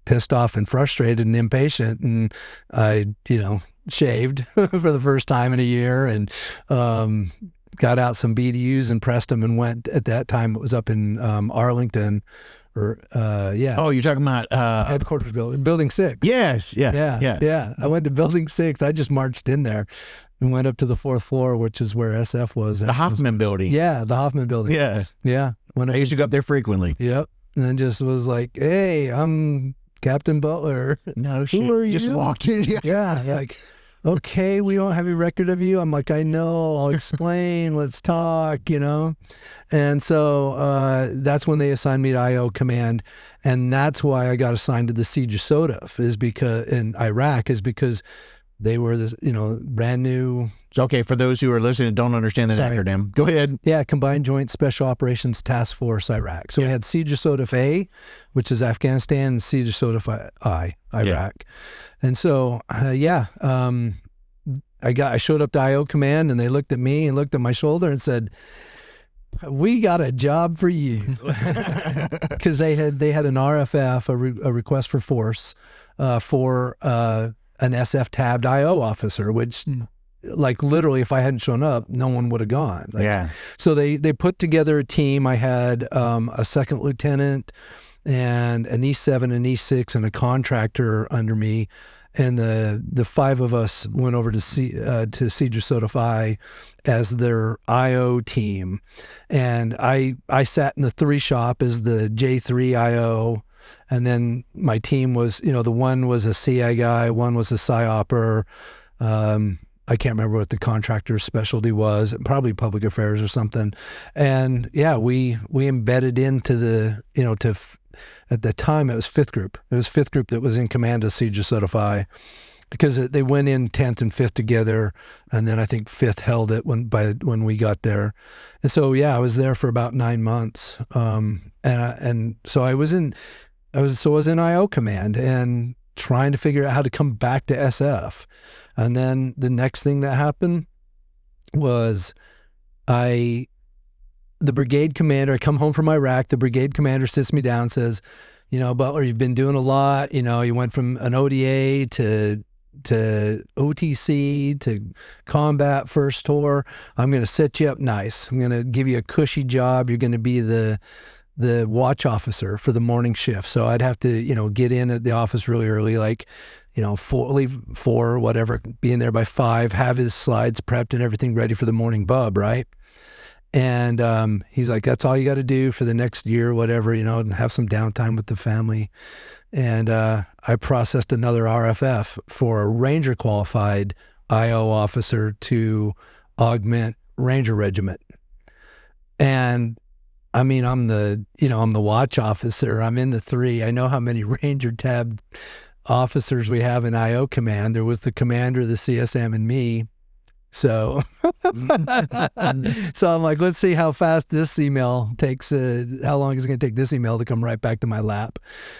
pissed off and frustrated and impatient, and I shaved for the first time in a year and got out some BDUs and pressed them and went. At that time it was up in Arlington or oh, you're talking about headquarters building 6. Yes. Yeah. I went to building 6. I just marched in there and went up to the 4th floor, which is where SF was. The Hoffman building. Yeah, the Hoffman building. Yeah. I used to go up there frequently. Yep. And then just was like, hey, I'm Captain Butler. No shit. Who are you? Just walked in. Yeah. Like, okay, we don't have a record of you. I'm like, I know. I'll explain. Let's talk, And so that's when they assigned me to IO command. And that's why I got assigned to the CJSOTF in Iraq is because they were this, brand new. Okay, for those who are listening and don't understand the acronym, go ahead. Yeah, Combined Joint Special Operations Task Force Iraq. So we had CJSOTF-A, which is Afghanistan, and CJSOTF-I, Iraq. And so, I showed up to IO command, and they looked at me and looked at my shoulder and said, we got a job for you. Because they had an RFF, a request for force, for an SF tabbed IO officer, which like literally if I hadn't shown up, no one would have gone. So they put together a team. I had a second lieutenant and an E7 and E6 and a contractor under me. And the 5 of us went over to CJSOTF-I as their IO team. And I sat in the 3 shop as the J3 IO. And then my team was, the one was a CI guy, one was a PSYOPer. I can't remember what the contractor's specialty was, probably public affairs or something. And yeah, we embedded into the, at the time it was 5th Group. It was 5th Group that was in command of CJSOTF-I, because they went in 10th and 5th together, and then I think 5th held it when we got there. And so yeah, I was there for about 9 months. And so I was in IO command and trying to figure out how to come back to SF. And then the next thing that happened was the brigade commander, I come home from Iraq, the brigade commander sits me down and says, Butler, you've been doing a lot. You went from an ODA to OTC to combat first tour. I'm going to set you up nice. I'm going to give you a cushy job. You're going to be the watch officer for the morning shift. So I'd have to, get in at the office really early, like, leave 4, whatever, be in there by 5, have his slides prepped and everything ready for the morning bub, right? And he's like, that's all you got to do for the next year, whatever, and have some downtime with the family. And I processed another RFF for a Ranger qualified IO officer to augment Ranger Regiment. And I mean, I'm the watch officer. I'm in the 3. I know how many Ranger tab officers we have in IO command. There was the commander, the CSM, and me. So, so I'm like, let's see how fast this email takes. How long is it going to take this email to come right back to my lap?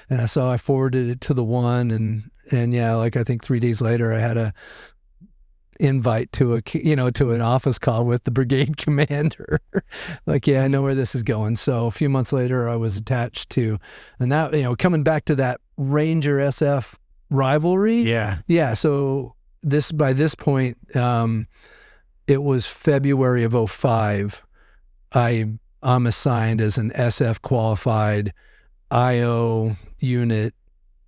And so I forwarded it to the one, and yeah, like I think 3 days later, I had a invite to to an office call with the brigade commander. Like, yeah, I know where this is going. So a few months later, I was attached to, and that, coming back to that Ranger SF rivalry. Yeah. So by this point, it was February of 2005. I'm assigned as an SF qualified IO unit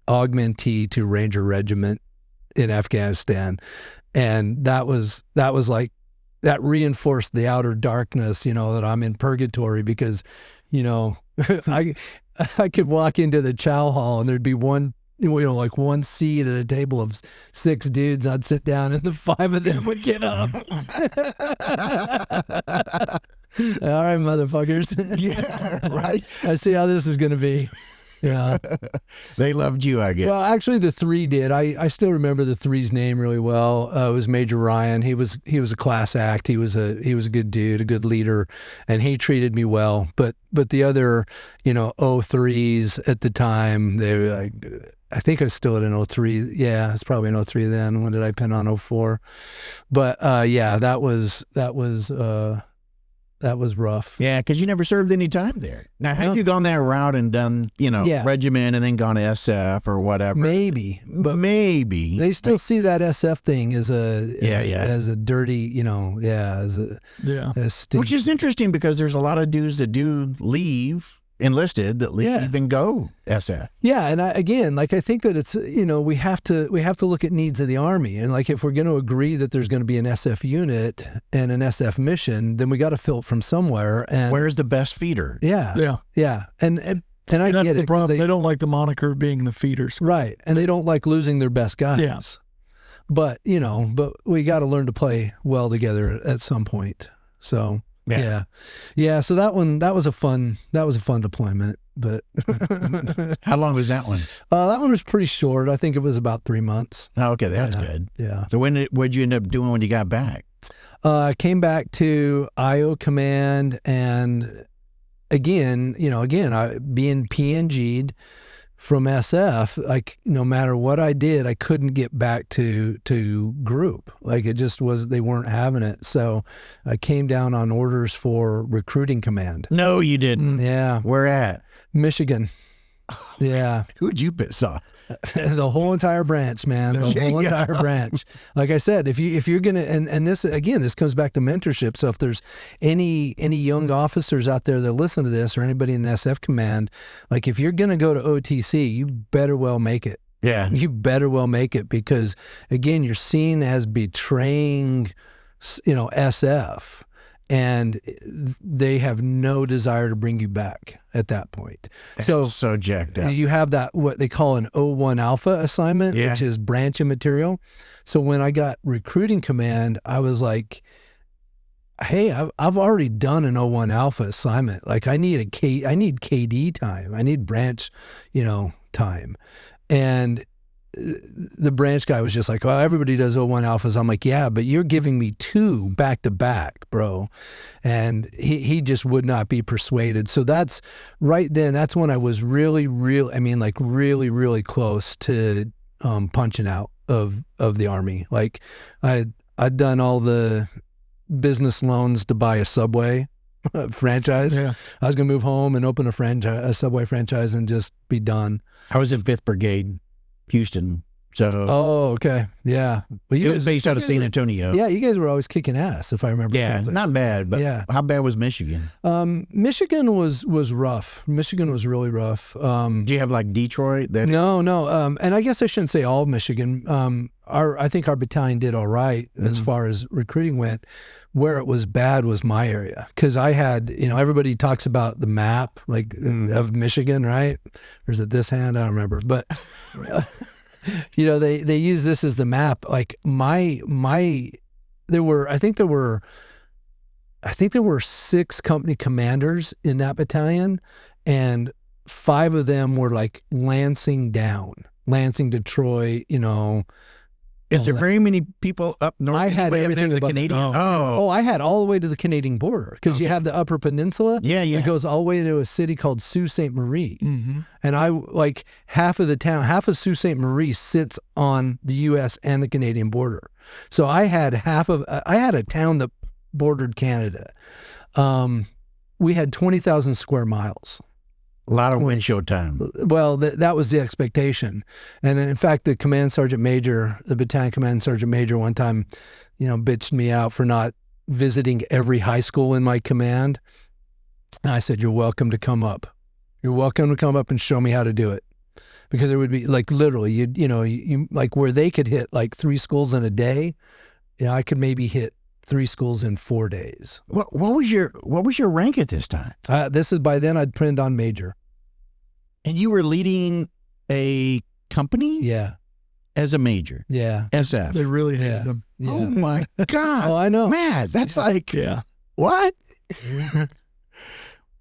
augmentee to Ranger Regiment in Afghanistan. And that was like, that reinforced the outer darkness, that I'm in purgatory, because, I could walk into the chow hall and there'd be one seat at a table of 6 dudes. I'd sit down and the 5 of them would get up. All right, motherfuckers. Yeah, right. I see how this is going to be. Yeah. They loved you, I guess. Well, actually, the 3 did. I still remember the 3's name really well. It was Major Ryan. He was a class act. He was a good dude, a good leader, and he treated me well. But the other, 03s at the time, they were like, I think I was still at an 03. Yeah, it's probably an 03 then. When did I pin on 04? But yeah, that was rough. Yeah, because you never served any time there. Now, had you gone that route and done, regiment and then gone to SF or whatever? Maybe. But maybe. They still see that SF thing as a dirty, as which is interesting, because there's a lot of dudes that do leave enlisted that leave and go SF. Yeah, and I think that it's, we have to look at needs of the Army, and like if we're going to agree that there's going to be an SF unit and an SF mission, then we got to fill it from somewhere. And where's the best feeder? Yeah, and I that's get the it. problem. They don't like the moniker of being the feeders, right? And they don't like losing their best guys. Yeah. But we got to learn to play well together at some point. So. Yeah. So that was a fun deployment. But how long was that one? That one was pretty short. I think it was about 3 months. Oh, okay, that's good. Yeah. So what'd you end up doing when you got back? I came back to IO command, and again, I being PNG'd from SF, like no matter what I did, I couldn't get back to group. Like it just was, they weren't having it. So I came down on orders for recruiting command. No, you didn't. Yeah. Where at? Michigan. Yeah. Who'd you piss off? The whole entire branch, man. The whole entire branch. Like I said, if you're gonna, and this again, this comes back to mentorship. So if there's any young officers out there that listen to this, or anybody in the SF command, like if you're gonna go to OTC, you better well make it. Yeah, you better well make it, because again, you're seen as betraying, SF. and they have no desire to bring you back at that point. That's so jacked up. You have that, what they call an 01 Alpha assignment, which is branch and material. So when I got recruiting command, I was like, hey, I've already done an 01 Alpha assignment. Like I need KD time. I need branch, time. And the branch guy was just like, well, everybody does 01 Alphas. I'm like, yeah, but you're giving me 2 back to back, bro. And he just would not be persuaded. So that's right then, that's when I was really close to punching out of the Army. Like I'd done all the business loans to buy a Subway franchise. Yeah. I was going to move home and open a Subway franchise and just be done. I was in 5th Brigade. Houston. So okay. Yeah. Well, it was based out of San Antonio. Yeah, you guys were always kicking ass, if I remember correctly. Not bad, but how bad was Michigan? Michigan was rough. Michigan was really rough. Do you have like Detroit? No. And I guess I shouldn't say all of Michigan. I think our battalion did all right as far as recruiting went. Where it was bad was my area, because I had, everybody talks about the map of Michigan, right? Or is it this hand? I don't remember, but they use this as the map. Like I think there were 6 company commanders in that battalion, and 5 of them were like Lansing, Detroit, Is there very many people up north? I had everything to the Canadian. I had all the way to the Canadian border, because you have the Upper Peninsula. Yeah. It goes all the way to a city called Sault Ste. Marie. Mm-hmm. And I half of Sault Ste. Marie sits on the U.S. and the Canadian border. So I had a town that bordered Canada. We had 20,000 square miles. A lot of windshield time. Well, that was the expectation. And in fact, the battalion command sergeant major one time, bitched me out for not visiting every high school in my command. And I said, you're welcome to come up. You're welcome to come up and show me how to do it. Because it would be like literally, you like where they could hit like 3 schools in a day, I could maybe hit 3 schools in 4 days. What was your rank at this time? By then I'd printed on major. And you were leading a company? Yeah. As a major? Yeah. SF? They really hated him. Yeah. Oh my God. Oh, I know. Man, that's what?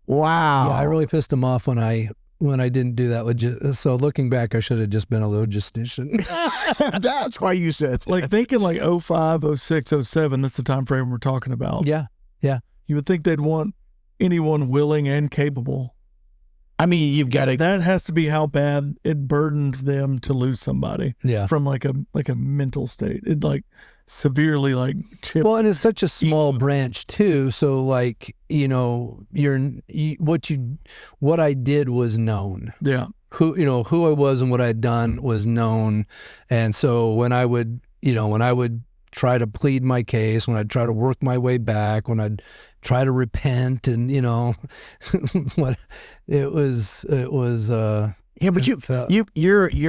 Wow. Yeah, I really pissed him off when I didn't do that. So looking back, I should have just been a logistician. That's why you said that. Like thinking like 05, 06, 07, that's the time frame we're talking about. Yeah. Yeah. You would think they'd want anyone willing and capable. I mean, you've got to. That has to be how bad it burdens them to lose somebody. Yeah. From like a mental state. It severely chips. Well, and it's such a small branch too. So what I did was known. Yeah. Who I was and what I had done was known. And so when I would try to plead my case, when I'd try to work my way back, when I'd try to repent, and what it was. Yeah, but you're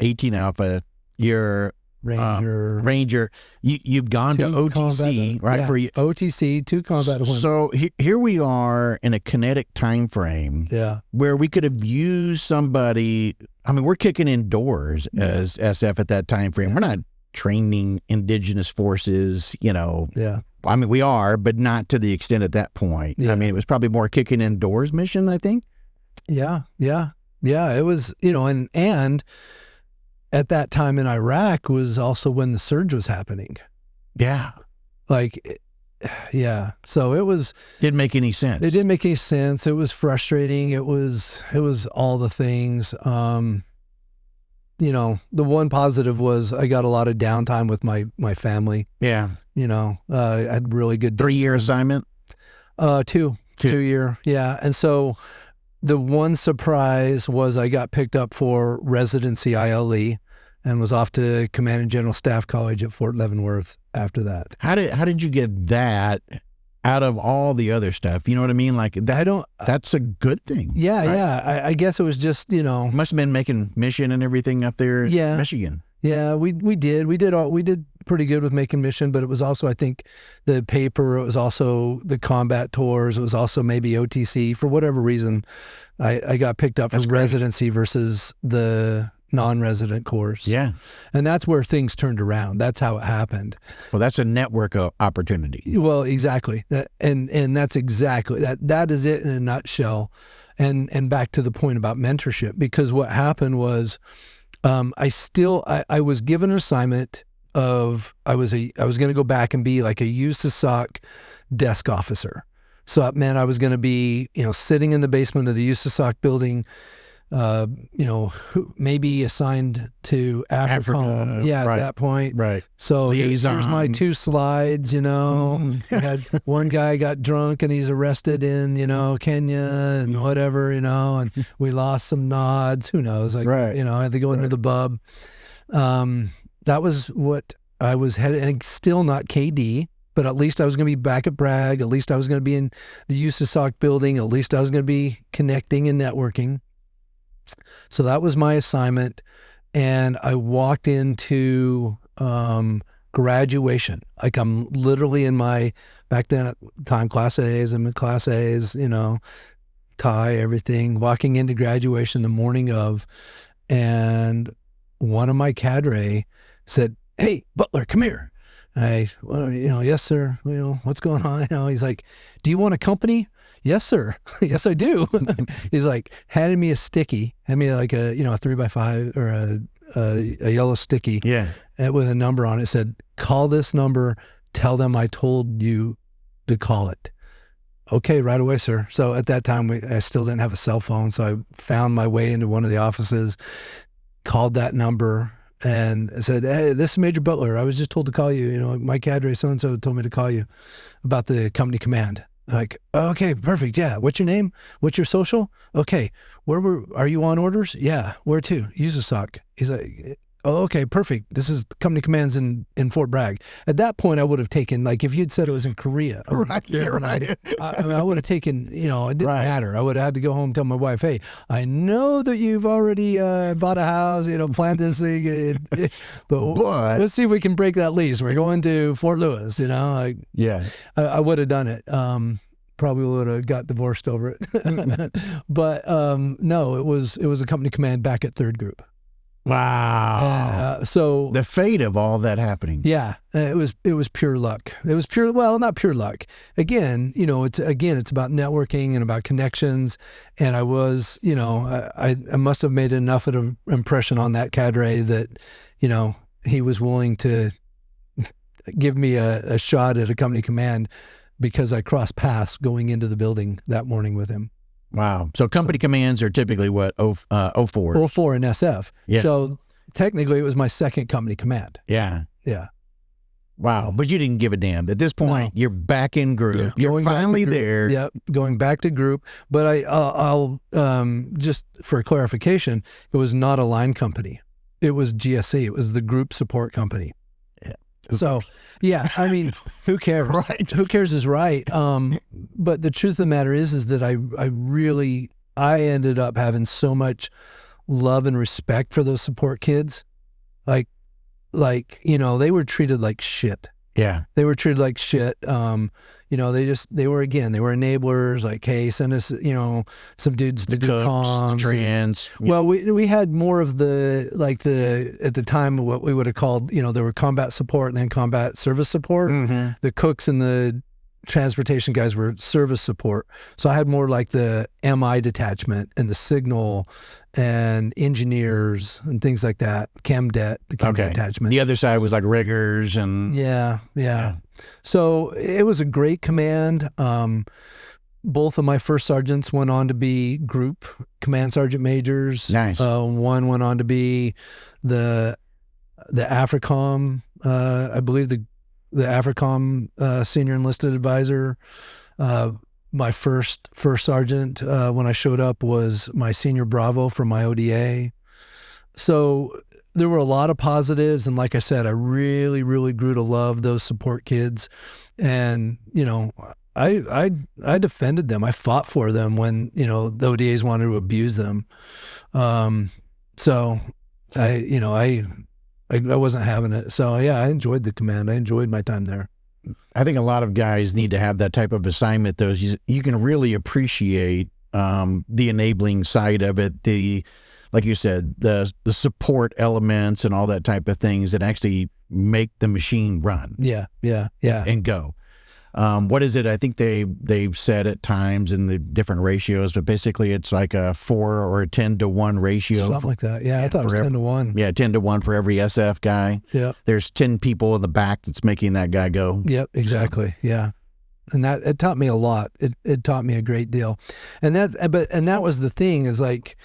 18 Alpha, you're Ranger. You've gone to OTC, right? Yeah, for OTC, 2 combat deployments. So here we are in a kinetic time frame. Yeah, where we could have used somebody. I mean, we're kicking in doors as SF at that time frame. We're not training indigenous forces, Yeah. I mean, we are, but not to the extent at that point. Yeah. I mean, it was probably more kicking in doors mission, I think. Yeah. It was, and at that time in Iraq was also when the surge was happening. Yeah. So it was. Didn't make any sense. It didn't make any sense. It was frustrating. It was all the things. The one positive was I got a lot of downtime with my family. Yeah. I had really good 3-year assignment. 2 year. Yeah. And so the one surprise was I got picked up for residency ILE and was off to Command and General Staff College at Fort Leavenworth after that. How did you get that out of all the other stuff? You know what I mean? Like that, that's a good thing. Yeah. Right? Yeah. I guess it was just, Must have been making mission and everything up there in Michigan. Yeah, we did pretty good with making mission, but it was also, I think, the paper, it was also the combat tours, it was also maybe OTC. For whatever reason, I got picked up for residency versus the non-resident course. Yeah. And that's where things turned around. That's how it happened. Well, that's a network opportunity. Well, exactly. And that's exactly, that is it in a nutshell. And back to the point about mentorship, because what happened was I was given an assignment of, I was going to go back and be like a JSOC desk officer. So that meant I was going to be, sitting in the basement of the JSOC building, maybe assigned to Africa. Yeah, right. At that point. Right. So here's my 2 slides, had one guy got drunk and he's arrested in, Kenya and whatever, and we lost some nods. Who knows? Like, I had to go into the bub. That was what I was headed, and still not KD. But at least I was going to be back at Bragg. At least I was going to be in the JSOC building. At least I was going to be connecting and networking. So that was my assignment. And I walked into graduation. Like, I'm literally in my, back then at the time, Class A's. I'm in Class A's, tie, everything. Walking into graduation the morning of. And one of my cadre said, "Hey, Butler, come here." Yes, sir. What's going on? He's like, "Do you want a company?" "Yes, sir." "Yes, I do." He's like, handed me a sticky, had me like a 3x5 or a yellow sticky. Yeah. With a number on it. It said, "Call this number. Tell them I told you to call it." "Okay, right away, sir." So at that time, I still didn't have a cell phone. So I found my way into one of the offices, called that number, and said, "Hey, this is Major Butler. I was just told to call you. My cadre so-and-so told me to call you about the company command." Like, "Okay, perfect. Yeah. What's your name? What's your social? Okay. Are you on orders?" "Yeah." "Where to?" "JSOC." He's like, "Oh, okay, perfect. This is company commands in Fort Bragg." At that point, I would have taken, like, if you'd said it was in Korea. Right, right. I would have taken, it didn't matter. I would have had to go home and tell my wife, "Hey, I know that you've already bought a house, planned this thing, but let's see if we can break that lease. We're going to Fort Lewis," Yeah. I would have done it. Probably would have got divorced over it. But no, it was a company command back at 3rd Group. Wow. So the fate of all that happening. Yeah, it was pure luck. It was pure, well, not pure luck. Again, it's about networking and about connections. And I was, I must have made enough of an impression on that cadre that, he was willing to give me a shot at a company command because I crossed paths going into the building that morning with him. Wow. So company commands are typically what, 04? 04 in SF. Yeah. So technically it was my 2nd company command. Yeah. Yeah. Wow. But you didn't give a damn. At this point, you're back in group. Yeah. You're finally there. Yep. Going back to group. But I'll just for clarification, it was not a line company. It was GSC. It was the group support company. So, yeah, I mean, who cares? Right. Who cares is right. But the truth of the matter is that I ended up having so much love and respect for those support kids. Like, they were treated like shit. Yeah. They were treated like shit. They were enablers, like, "Hey, send us, some dudes to do comms." Trans. Well, we had more of at the time, what we would have called, there were combat support and then combat service support. Mm-hmm. The cooks and the transportation guys were service support. So I had more like the MI detachment and the signal and engineers and things like that. The chem detachment. The other side was like riggers and... Yeah. So it was a great command. Both of my first sergeants went on to be group command sergeant majors. Nice. One went on to be the AFRICOM, I believe the AFRICOM senior enlisted advisor. My first sergeant when I showed up was my senior Bravo for my ODA. So there were a lot of positives, and like I said, I really, really grew to love those support kids, and I defended them. I fought for them when the ODAs wanted to abuse them. So I I wasn't having it. So yeah, I enjoyed the command. I enjoyed my time there. I think a lot of guys need to have that type of assignment. Though you can really appreciate the enabling side of it, like you said, the support elements and all that type of things that actually make the machine run. Yeah, and go. What is it? I think they've said at times in the different ratios, but basically it's like a 4 or a 10-to-1 ratio. Something like that. Yeah, I thought it was 10-to-1. Yeah, 10-to-1 for every SF guy. Yeah. There's 10 people in the back that's making that guy go. Yep, exactly. Yeah. And it taught me a lot. It taught me a great deal. And that was the thing, is like,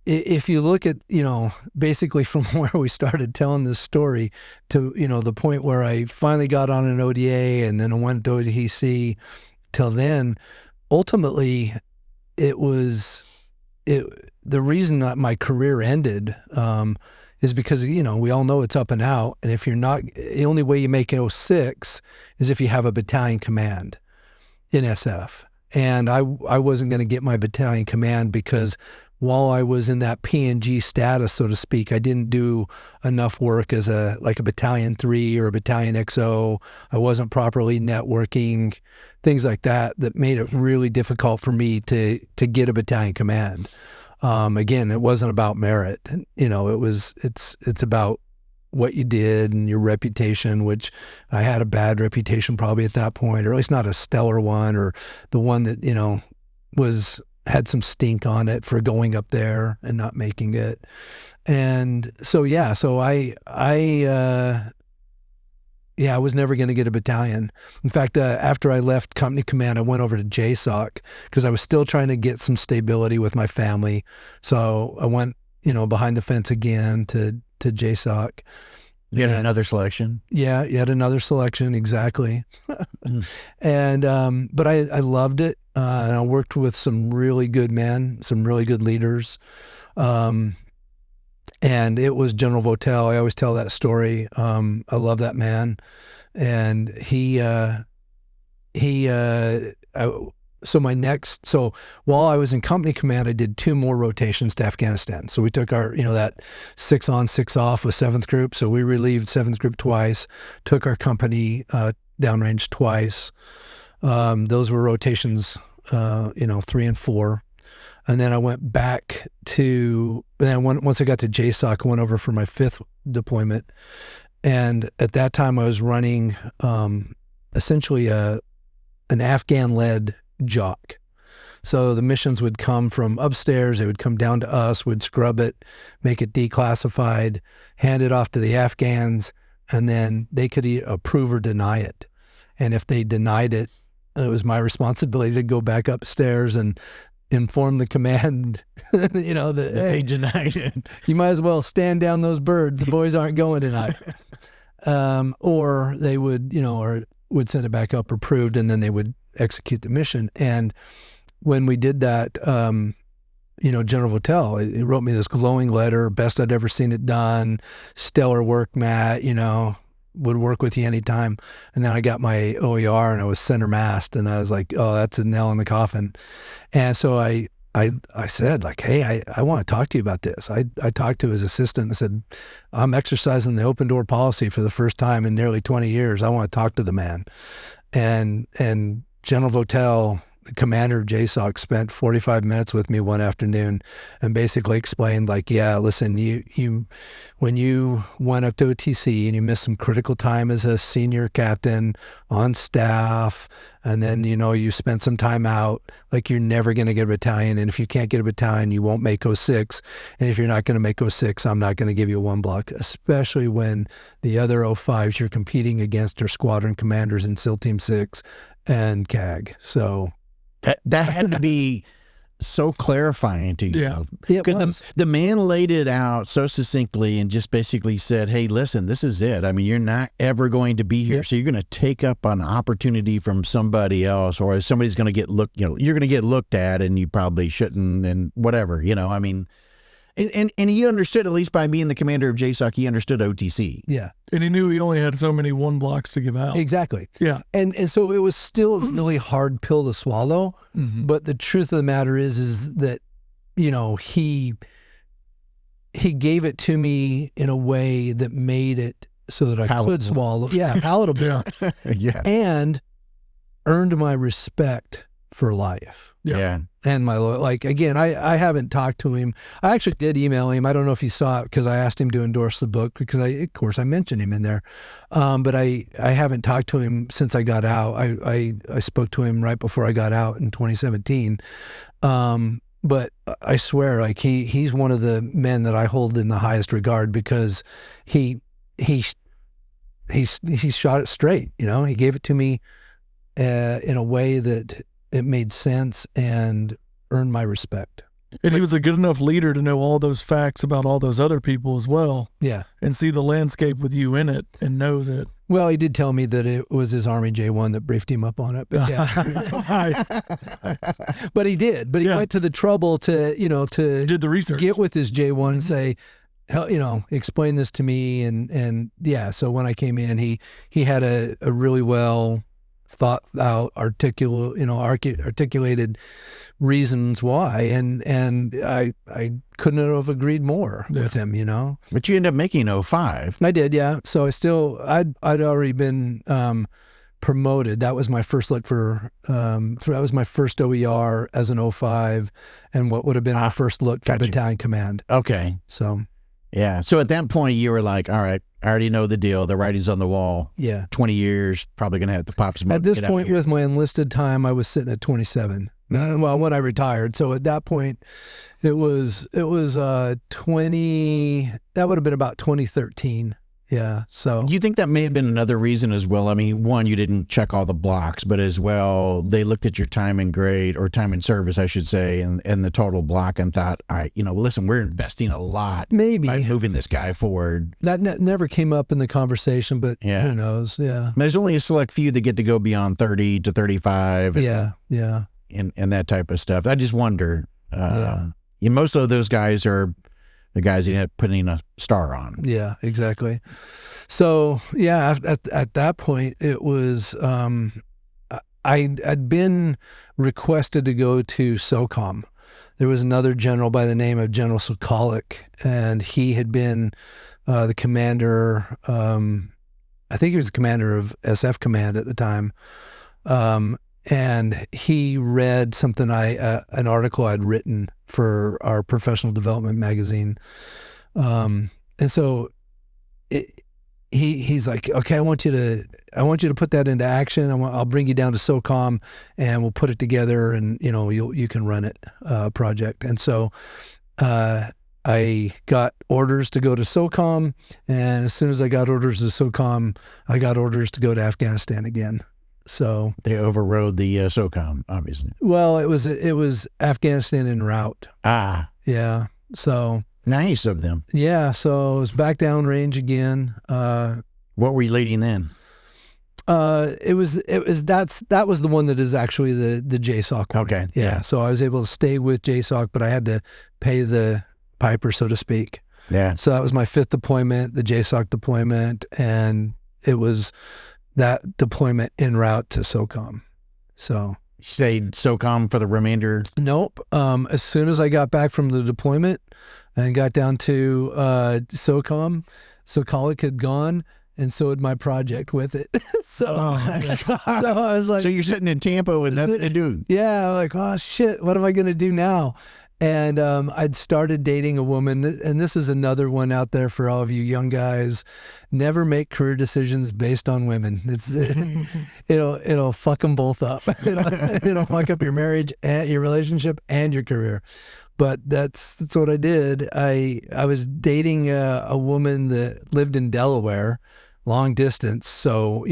if you look at, basically from where we started telling this story to, the point where I finally got on an ODA and then I went to ODC till then, ultimately the reason that my career ended is because, we all know it's up and out. And if you're not, the only way you make 06 is if you have a battalion command in SF. And I wasn't going to get my battalion command because while I was in that PNG status, so to speak, I didn't do enough work as a battalion 3 or a battalion XO. I wasn't properly networking, things like that made it really difficult for me to get a battalion command. Again, it wasn't about merit. It's about what you did and your reputation, which I had a bad reputation probably at that point, or at least not a stellar one, or the one that, had some stink on it for going up there and not making it. And so, yeah, I was never going to get a battalion. In fact, after I left company command, I went over to JSOC because I was still trying to get some stability with my family. So I went, behind the fence again to JSOC. Yet another selection. Yeah, yet another selection, exactly. And but I loved it, and I worked with some really good men, some really good leaders, and it was General Votel. I always tell that story. I love that man, and so while I was in company command, I did 2 more rotations to Afghanistan. So we took our, that 6 on, 6 off with 7th Group. So we relieved 7th Group twice, took our company downrange twice. Those were rotations, 3 and 4. And then I went back once I got to JSOC, I went over for my 5th deployment. And at that time I was running essentially an Afghan-led JOC. So the missions would come from upstairs, they would come down to us, would scrub it, make it declassified, hand it off to the Afghans, and then they could approve or deny it. And if they denied it, it was my responsibility to go back upstairs and inform the command, that they denied it. You might as well stand down those birds. The boys aren't going tonight. Or they would, or would send it back up approved, and then they would execute the mission. And when we did that, General Votel, he wrote me this glowing letter, best I'd ever seen it done, stellar work, Matt, would work with you anytime. And then I got my OER and I was center mast, and I was like, oh, that's a nail in the coffin. And so I said, like, hey, I want to talk to you about this. I talked to his assistant and said, I'm exercising the open door policy for the first time in nearly 20 years. I want to talk to the man. And General Votel, the commander of JSOC, spent 45 minutes with me one afternoon and basically explained, like, yeah, listen, you when you went up to OTC and you missed some critical time as a senior captain on staff, and then, you spent some time out, like, you're never going to get a battalion. And if you can't get a battalion, you won't make 06. And if you're not going to make 06, I'm not going to give you a 1 block, especially when the other 05s you're competing against are squadron commanders in SEAL Team 6 and CAG. So that had to be so clarifying to you. Yeah. Because the man laid it out so succinctly and just basically said, hey, listen, this is it. I mean, you're not ever going to be here. Yep. So you're going to take up an opportunity from somebody else, or somebody's going to get you're going to get looked at and you probably shouldn't, and whatever, I mean, and he understood, at least by being the commander of JSOC, he understood OTC. Yeah. And he knew he only had so many 1 blocks to give out. Exactly. Yeah. And so it was still a really hard pill to swallow. Mm-hmm. But the truth of the matter is that, he he gave it to me in a way that made it so that I could swallow. Yeah, palatable. Yeah. And earned my respect for life. Yeah. And my, like, again, I haven't talked to him. I actually did email him. I don't know if he saw it because I asked him to endorse the book because of course I mentioned him in there. But I haven't talked to him since I got out. I spoke to him right before I got out in 2017. But I swear, like he's one of the men that I hold in the highest regard because he shot it straight. You know, he gave it to me in a way that it made sense and earned my respect. And he was a good enough leader to know all those facts about all those other people as well. Yeah. And see the landscape with you in it and know that. Well, he did tell me that it was his Army J1 that briefed him up on it. But yeah. Nice. But he did. But he went to the trouble to, did the research, get with his J1 and say, explain this to me. And yeah, so when I came in, he had a really well thought out, articulated reasons why, and I couldn't have agreed more with him. But you end up making 05. I did, yeah. So I'd already been promoted. That was my first look that was my first OER as an 05, and what would have been my first look for battalion command. Okay, so. Yeah. So at that point, you were like, all right, I already know the deal. The writing's on the wall. Yeah. 20 years, probably going to have to pop some. At this point, with my enlisted time, I was sitting at 27. Well, when I retired. So at that point, it was 20, that would have been about 2013. Yeah. So do you think that may have been another reason as well? I mean, one, you didn't check all the blocks, but as well, they looked at your time in grade, or time in service, I should say, and the total block, and thought, all right, listen, we're investing a lot by moving this guy forward. That never came up in the conversation, but who knows? Yeah. There's only a select few that get to go beyond 30 to 35. Yeah. And that type of stuff. I just wonder. Most of those guys are the guys you end up putting a star on. Yeah, exactly. So yeah, at that point, it was I'd been requested to go to SOCOM. There was another general by the name of General Sokolic, and he had been the commander. I think he was the commander of SF Command at the time. And he read something an article I'd written for our professional development magazine. And so he's like, okay, I want you to put that into action. I'll bring you down to SOCOM and we'll put it together, and you can run it project. And so I got orders to go to SOCOM, and as soon as I got orders to SOCOM, I got orders to go to Afghanistan again. So they overrode the SOCOM, obviously. Well, it was Afghanistan en route. Yeah. So nice of them. Yeah. So it was back down range again. What were you leading then? That was the one that is actually the JSOC one. Okay. Yeah. So I was able to stay with JSOC, but I had to pay the piper, so to speak. Yeah. So that was my 5th deployment, the JSOC deployment, and it was that deployment en route to SOCOM. So you stayed SOCOM for the remainder? Nope. As soon as I got back from the deployment and got down to SOCOM, Sokolic had gone, and so had my project with it. So I was like, so you're sitting in Tampa with nothing to do. Yeah, I'm like, oh shit, what am I gonna do now? And I'd started dating a woman, and this is another one out there for all of you young guys. Never make career decisions based on women. It'll fuck them both up. It'll fuck up your marriage, and your relationship, and your career. But that's what I did. I was dating a woman that lived in Delaware, long distance. So,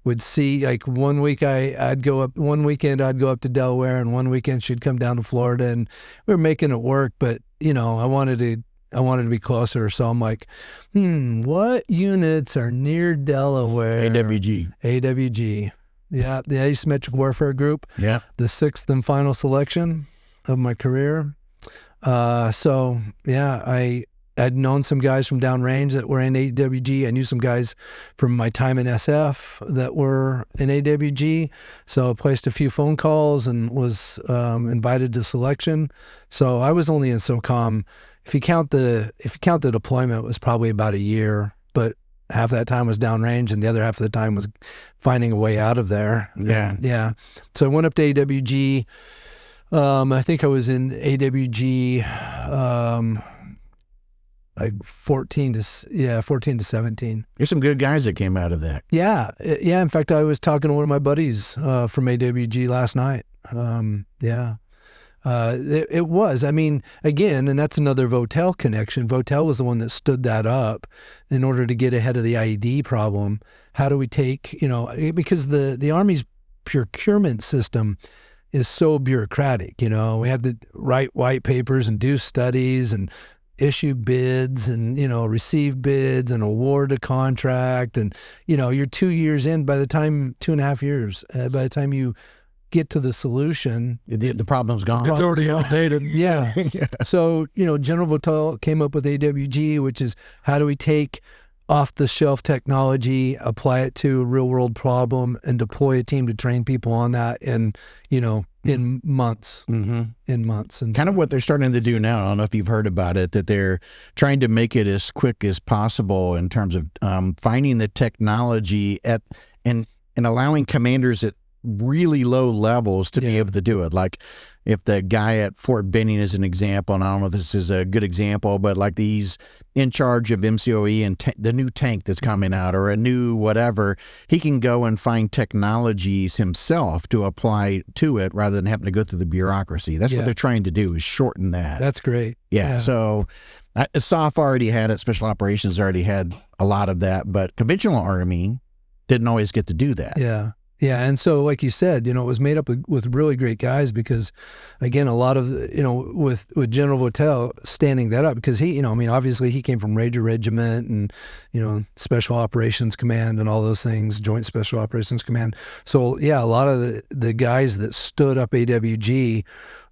would see, like, one weekend I'd go up to Delaware, and one weekend she'd come down to Florida, and we were making it work. But, I wanted to be closer. So I'm like, what units are near Delaware? AWG. Yeah. The Asymmetric Warfare Group. Yeah. The 6th and final selection of my career. So yeah, I'd known some guys from downrange that were in AWG. I knew some guys from my time in SF that were in AWG. So I placed a few phone calls and was invited to selection. So I was only in SOCOM if you count the deployment, it was probably about a year, but half that time was downrange and the other half of the time was finding a way out of there. Yeah. Yeah. So I went up to AWG. I think I was in AWG like 14 to 17. There's some good guys that came out of that. Yeah. Yeah. In fact, I was talking to one of my buddies from AWG last night. Yeah. It was. I mean, again, and that's another Votel connection. Votel was the one that stood that up in order to get ahead of the IED problem. How do we take, because the Army's procurement system is so bureaucratic. We have to write white papers and do studies and issue bids and, receive bids and award a contract. And, you're 2 years in by the time, 2.5 years, by the time you get to the solution, the problem's gone. It's already outdated. Yeah. Yeah. So, General Votel came up with AWG, which is how do we take off-the-shelf technology, apply it to a real-world problem, and deploy a team to train people on that in months. Mm-hmm. In months. And kind of what they're starting to do now. I don't know if you've heard about it, that they're trying to make it as quick as possible in terms of finding the technology and allowing commanders at really low levels to be able to do it. Like if the guy at Fort Benning is an example, and I don't know if this is a good example, but like he's in charge of MCOE and the new tank that's coming out or a new whatever, he can go and find technologies himself to apply to it rather than having to go through the bureaucracy. That's what they're trying to do, is shorten that. That's great. Yeah. So SOF already had it. Special Operations already had a lot of that, but conventional Army didn't always get to do that. Yeah. Yeah, and so like you said, it was made up with really great guys because, again, a lot of, with General Votel standing that up because he, obviously he came from Ranger Regiment and, Special Operations Command and all those things, Joint Special Operations Command. So, yeah, a lot of the guys that stood up AWG,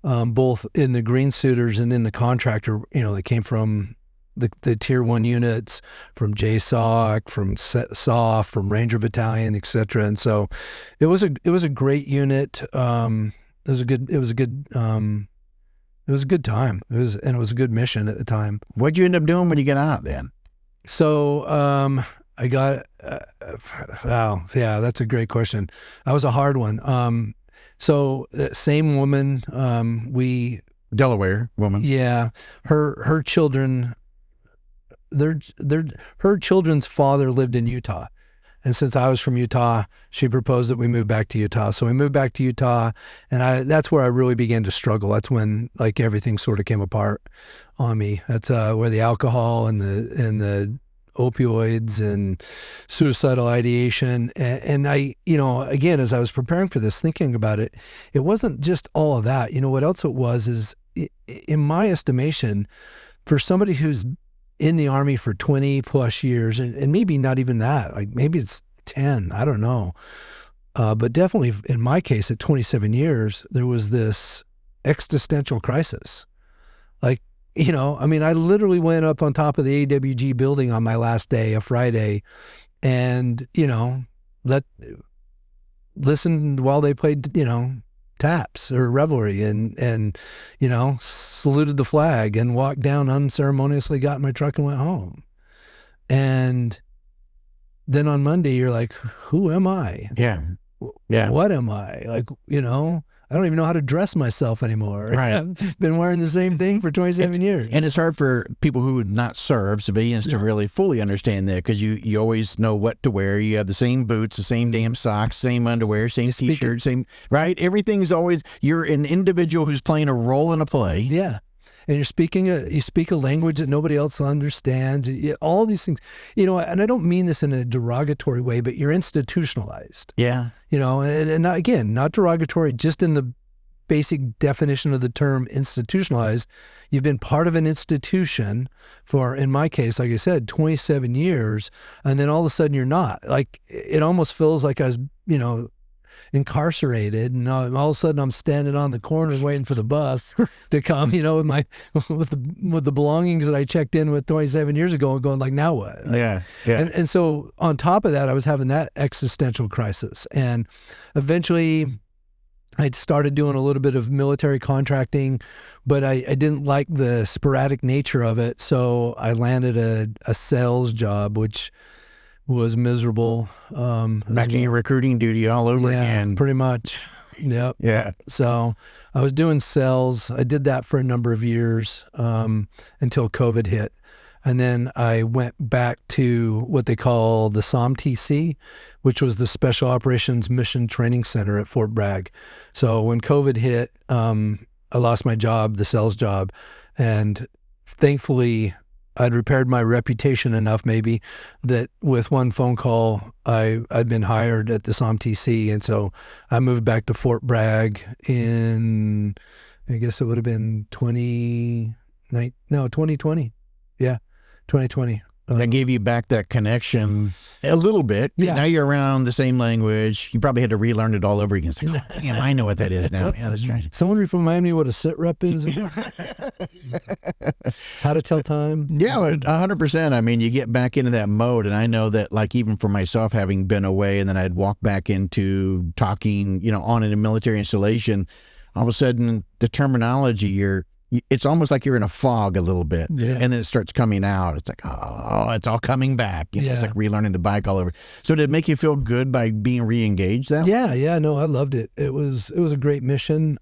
both in the green suiters and in the contractor, they came from the tier 1 units, from JSOC, from SOF, from Ranger Battalion, etc. And so it was a great unit. It was a good time. It was a good mission at the time. What'd you end up doing when you got out then? So I got wow, yeah, that's a great question. That was a hard one. So same woman, Delaware woman. Yeah, her children. Her children's father lived in Utah. And since I was from Utah, she proposed that we move back to Utah. So we moved back to Utah, and that's where I really began to struggle. That's when everything sort of came apart on me. That's where the alcohol and the opioids and suicidal ideation. And I, again, as I was preparing for this, thinking about it, it wasn't just all of that. What else it was is, in my estimation, for somebody who's in the Army for 20 plus years, and maybe not even that, maybe it's 10, I don't know. But definitely in my case at 27 years, there was this existential crisis. I literally went up on top of the AWG building on my last day, a Friday, and, listened while they played, taps or revelry and saluted the flag and walked down unceremoniously, got in my truck and went home. And then on Monday you're like, who am I? Yeah. What am I? I don't even know how to dress myself anymore. Right. I've been wearing the same thing for 27 years. And it's hard for people who would not serve, civilians, to really fully understand that, because you always know what to wear. You have the same boots, the same damn socks, same underwear, same T-shirt, same, right? Everything's always, you're an individual who's playing a role in a play. Yeah. And you speak a language that nobody else understands, all these things, and I don't mean this in a derogatory way, but you're institutionalized. Yeah. And not, again, not derogatory, just in the basic definition of the term institutionalized. You've been part of an institution for, in my case, like I said, 27 years, and then all of a sudden you're not. It almost feels like I was, incarcerated, and all of a sudden I'm standing on the corner waiting for the bus to come, with the belongings that I checked in with 27 years ago, and going now what? Yeah. And so on top of that, I was having that existential crisis, and eventually I'd started doing a little bit of military contracting, but I didn't like the sporadic nature of it. So I landed a sales job, which was miserable. Back to your recruiting duty all over again. Pretty much. Yep. Yeah. So I was doing sales. I did that for a number of years until COVID hit. And then I went back to what they call the SOMTC, which was the Special Operations Mission Training Center at Fort Bragg. So when COVID hit, I lost my job, the sales job, and thankfully I'd repaired my reputation enough maybe that with one phone call, I'd been hired at the SOMTC. And so I moved back to Fort Bragg in, I guess it would have been 2020. Yeah. 2020. That gave you back that connection a little bit. Yeah. Now you're around the same language. You probably had to relearn it all over again. It's like, oh, damn, I know what that is now. Yeah, that's right. Someone remind me what a sit rep is? How to tell time? Yeah, 100%. I mean, you get back into that mode. And I know that, like, even for myself, having been away and then I'd walk back into talking, on in a military installation, all of a sudden the terminology, it's almost like you're in a fog a little bit. Yeah. And then it starts coming out. It's like, oh, it's all coming back. It's like relearning the bike all over. So did it make you feel good by being re-engaged then? Yeah. No, I loved it. It was a great mission.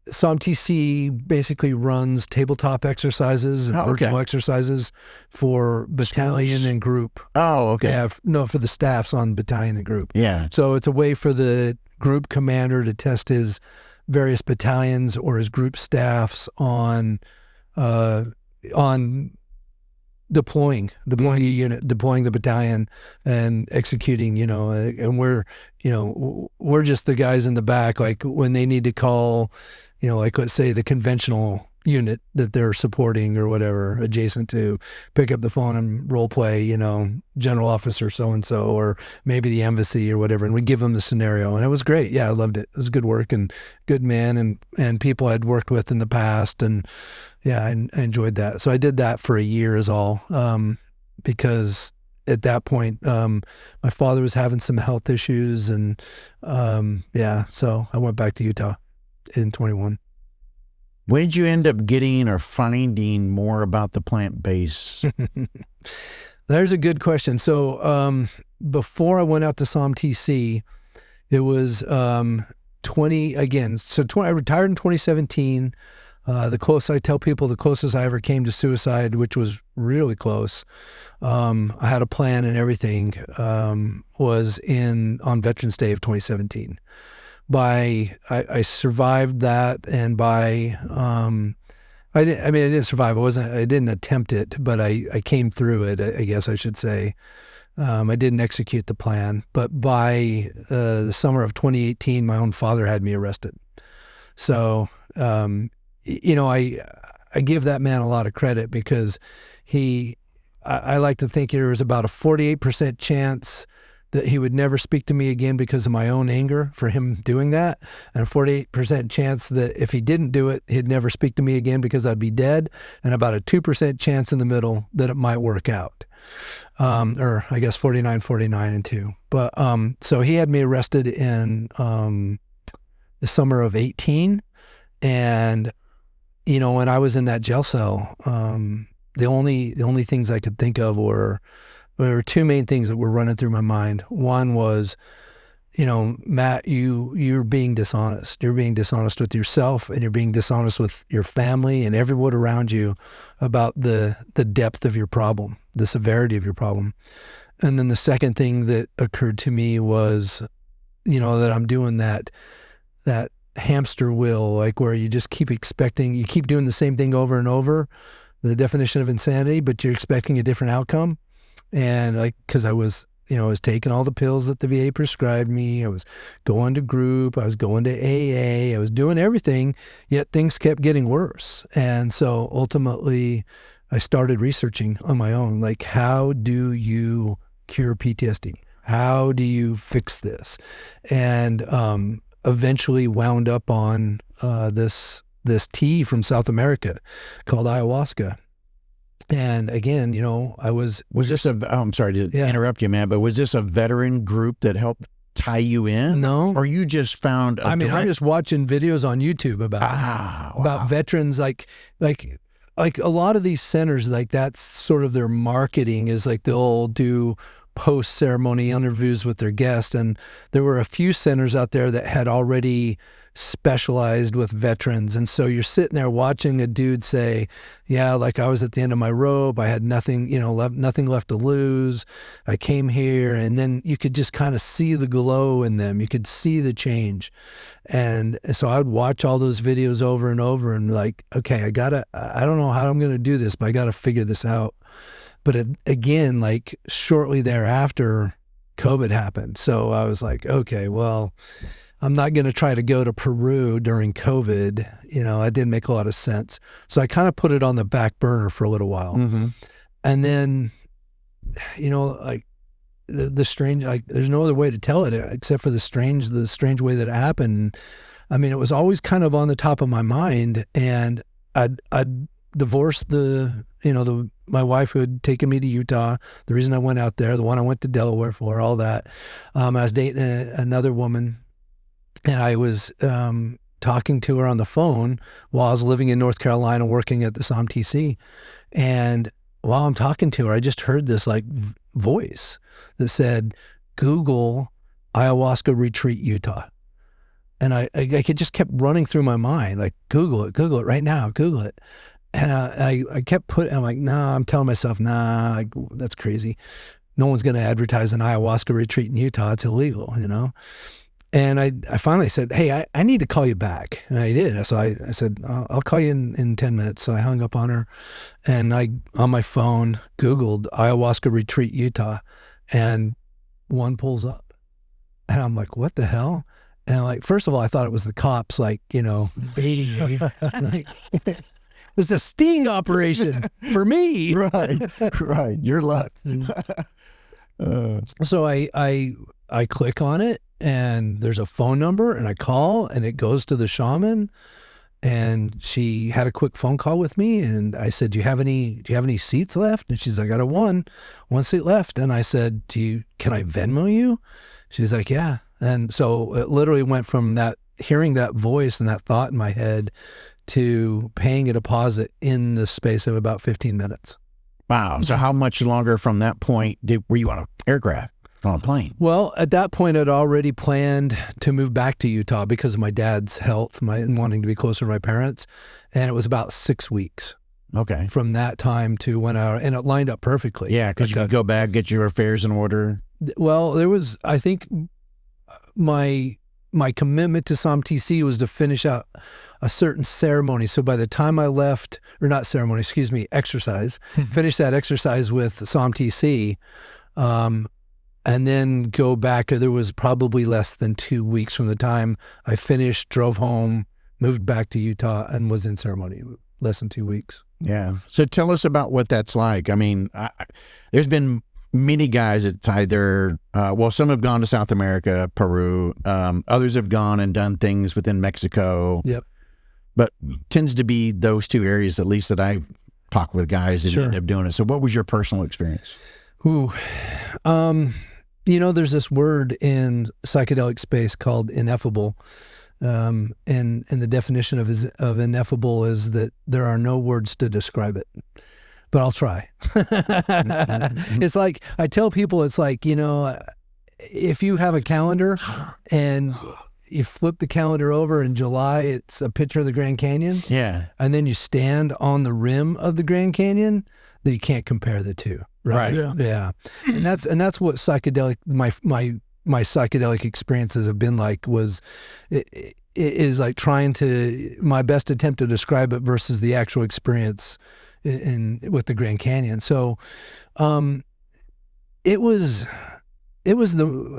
SOMTC basically runs tabletop exercises and virtual exercises for battalion and group. Oh, okay. Yeah, for the staffs on battalion and group. Yeah. So it's a way for the group commander to test his various battalions or his group staffs on deploying a unit, deploying the battalion and executing, and we're just the guys in the back, like when they need to call, like let's say the conventional unit that they're supporting or whatever, adjacent to, pick up the phone and role play, general officer so-and-so, or maybe the embassy or whatever. And we give them the scenario. And it was great. Yeah, I loved it. It was good work and good men and people I'd worked with in the past. And yeah, I enjoyed that. So I did that for a year is all, because at that point, my father was having some health issues. And so I went back to Utah in 21. When did you end up getting or finding more about the plant base? There's a good question. So before I went out to SOMTC, it was 20 again. So I retired in 2017. I tell people the closest I ever came to suicide, which was really close. I had a plan and everything, was on Veterans Day of 2017. I survived that, and I didn't survive. I didn't attempt it, but I came through it, I guess I should say. I didn't execute the plan, but by the summer of 2018, my own father had me arrested. So, I give that man a lot of credit because I like to think there was about a 48% chance that he would never speak to me again because of my own anger for him doing that, and a 48% chance that if he didn't do it, he'd never speak to me again because I'd be dead, and about a 2% chance in the middle that it might work out. Or I guess 49, and 2. But so he had me arrested in the summer of 18, and when I was in that jail cell, the only things I could think of were there were two main things that were running through my mind. One was, Matt, you're being dishonest. You're being dishonest with yourself, and you're being dishonest with your family and everyone around you about the depth of your problem, the severity of your problem. And then the second thing that occurred to me was, that I'm doing that hamster wheel, like where you just keep you keep doing the same thing over and over, the definition of insanity, but you're expecting a different outcome. And because I was taking all the pills that the VA prescribed me, I was going to group, I was going to AA, I was doing everything, yet things kept getting worse. And so ultimately I started researching on my own, like, how do you cure PTSD? How do you fix this? And eventually wound up on this tea from South America called ayahuasca. And again, I was this I'm sorry to interrupt you, man, but was this a veteran group that helped tie you in? No. Or you just found I'm just watching videos on YouTube about veterans, like a lot of these centers, like that's sort of their marketing is like they'll do post-ceremony interviews with their guests. And there were a few centers out there that had already specialized with veterans. And so you're sitting there watching a dude say, yeah, like I was at the end of my rope. I had nothing, nothing left to lose. I came here. And then you could just kind of see the glow in them. You could see the change. And so I would watch all those videos over and over and like, okay, I don't know how I'm going to do this, but I got to figure this out. But again, like shortly thereafter, COVID happened. So I was like, okay, well, I'm not going to try to go to Peru during COVID. That didn't make a lot of sense. So I kind of put it on the back burner for a little while. Mm-hmm. And then, like the strange, like there's no other way to tell it except for the strange way that it happened. I mean, it was always kind of on the top of my mind, and I'd divorced my wife who had taken me to Utah, the reason I went out there, the one I went to Delaware for, all that. I was dating another woman, and I was talking to her on the phone while I was living in North Carolina working at the SOMTC. And while I'm talking to her, I just heard this like voice that said, Google ayahuasca retreat Utah. And I just kept running through my mind, like, Google it right now, Google it. And I kept I'm like, nah, I'm telling myself, nah, that's crazy. No one's going to advertise an ayahuasca retreat in Utah. It's illegal, And I finally said, hey, I need to call you back. And I did. So I said, I'll call you in 10 minutes. So I hung up on her, and I, on my phone, Googled ayahuasca retreat Utah, and one pulls up. And I'm like, what the hell? And like, first of all, I thought it was the cops, like, baiting me. Like, it's a sting operation for me. Right. Your luck. So I click on it, and there's a phone number, and I call, and it goes to the shaman, and she had a quick phone call with me, and I said, do you have any seats left? And she's like, I got one seat left. And I said, can I Venmo you? She's like, yeah. And so it literally went from hearing that voice and that thought in my head to paying a deposit in the space of about 15 minutes. Wow. So how much longer from that point were you on an aircraft, on a plane? Well, at that point, I'd already planned to move back to Utah because of my dad's health, and wanting to be closer to my parents. And it was about 6 weeks. Okay. From that time to when and it lined up perfectly. Yeah, because you could go back, get your affairs in order. Well, there was, I think, my commitment to SOMTC was to finish out a certain ceremony. So by the time I left, or not ceremony, excuse me, exercise, finish that exercise with SOMTC, and then go back. There was probably less than 2 weeks from the time I finished, drove home, moved back to Utah, and was in ceremony. Less than 2 weeks. Yeah. So tell us about what that's like. I mean, there's been many guys that's either, some have gone to South America, Peru. Others have gone and done things within Mexico. Yep. But tends to be those two areas, at least, that I've talked with guys that end up doing it. So what was your personal experience? Ooh. There's this word in psychedelic space called ineffable. And the definition of ineffable is that there are no words to describe it. But I'll try. It's like, I tell people, it's like, if you have a calendar and you flip the calendar over in July, it's a picture of the Grand Canyon. Yeah. And then you stand on the rim of the Grand Canyon, then you can't compare the two. Right. Yeah. And that's what psychedelic, my psychedelic experiences have been like, it is like my best attempt to describe it versus the actual experience with the Grand Canyon. So, it was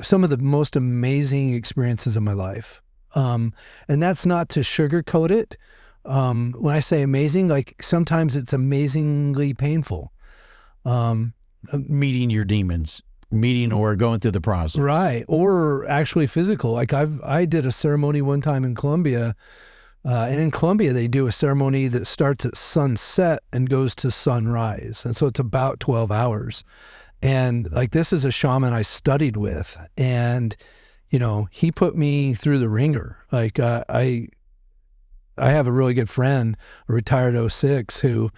some of the most amazing experiences of my life. And that's not to sugarcoat it. When I say amazing, like sometimes it's amazingly painful. Meeting your demons, or going through the process. Right. Or actually physical. Like I did a ceremony one time in Colombia, and in Colombia they do a ceremony that starts at sunset and goes to sunrise. And so it's about 12 hours. And like, this is a shaman I studied with, and he put me through the ringer. Like I have a really good friend, a retired 06, who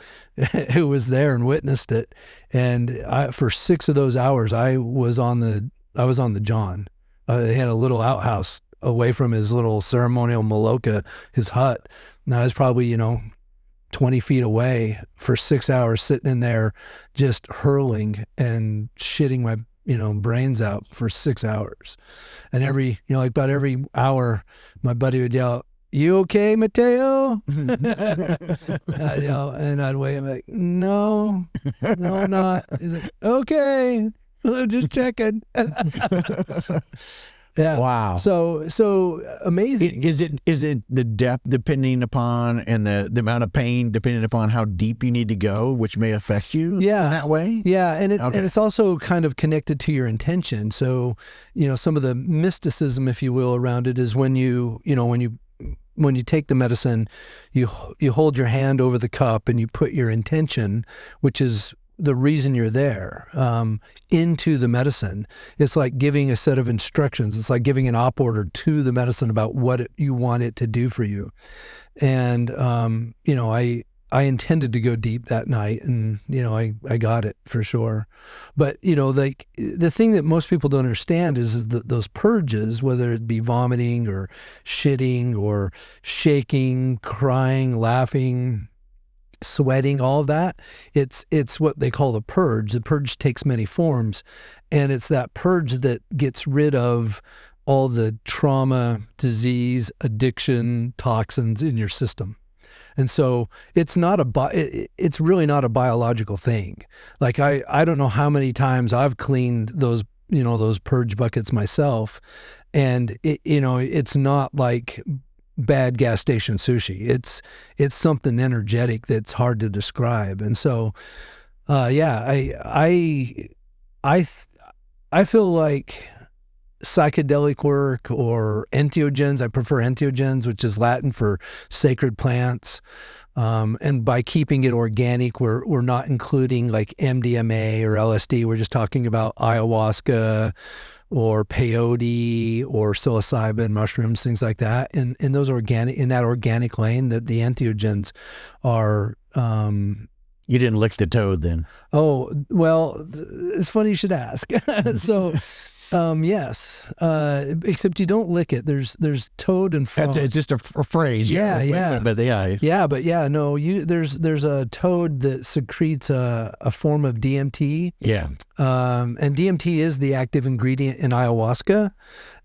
was there and witnessed it. And for 6 of those hours, I was on the John. They had a little outhouse away from his little ceremonial Maloka, his hut. And I was probably, 20 feet away for 6 hours, sitting in there, just hurling and shitting my brains out for 6 hours. And about every hour, my buddy would yell, "You okay, Mateo?" I'd yell, and I'd wait. I'm like, no, I'm not. He's like, "Okay, just checking." Yeah. Wow. So amazing. Is it the depth depending upon, and the amount of pain depending upon how deep you need to go, which may affect you in that way? Yeah, and it's also kind of connected to your intention. So, some of the mysticism, if you will, around it is when you take the medicine, you hold your hand over the cup and you put your intention, which is the reason you're there, into the medicine. It's like giving a set of instructions. It's like giving an op order to the medicine about what you want it to do for you. And, I intended to go deep that night, and, I got it for sure. But, the thing that most people don't understand is that those purges, whether it be vomiting or shitting or shaking, crying, laughing, sweating, all of that, it's what they call the purge. The purge takes many forms, and it's that purge that gets rid of all the trauma, disease, addiction, toxins in your system. And so it's really not a biological thing. Like I don't know how many times I've cleaned those purge buckets myself, and it's not like bad gas station sushi. It's something energetic that's hard to describe. And so, I feel like psychedelic work or entheogens. I prefer entheogens, which is Latin for sacred plants. And by keeping it organic, we're not including like MDMA or LSD. We're just talking about ayahuasca or peyote or psilocybin, mushrooms, things like that. In that organic lane, that the entheogens are. You didn't lick the toad then? Oh, well, it's funny you should ask. So, yes, except you don't lick it. There's toad and frog. It's just a phrase. Yeah. No, there's a toad that secretes a form of DMT. Yeah. And DMT is the active ingredient in ayahuasca,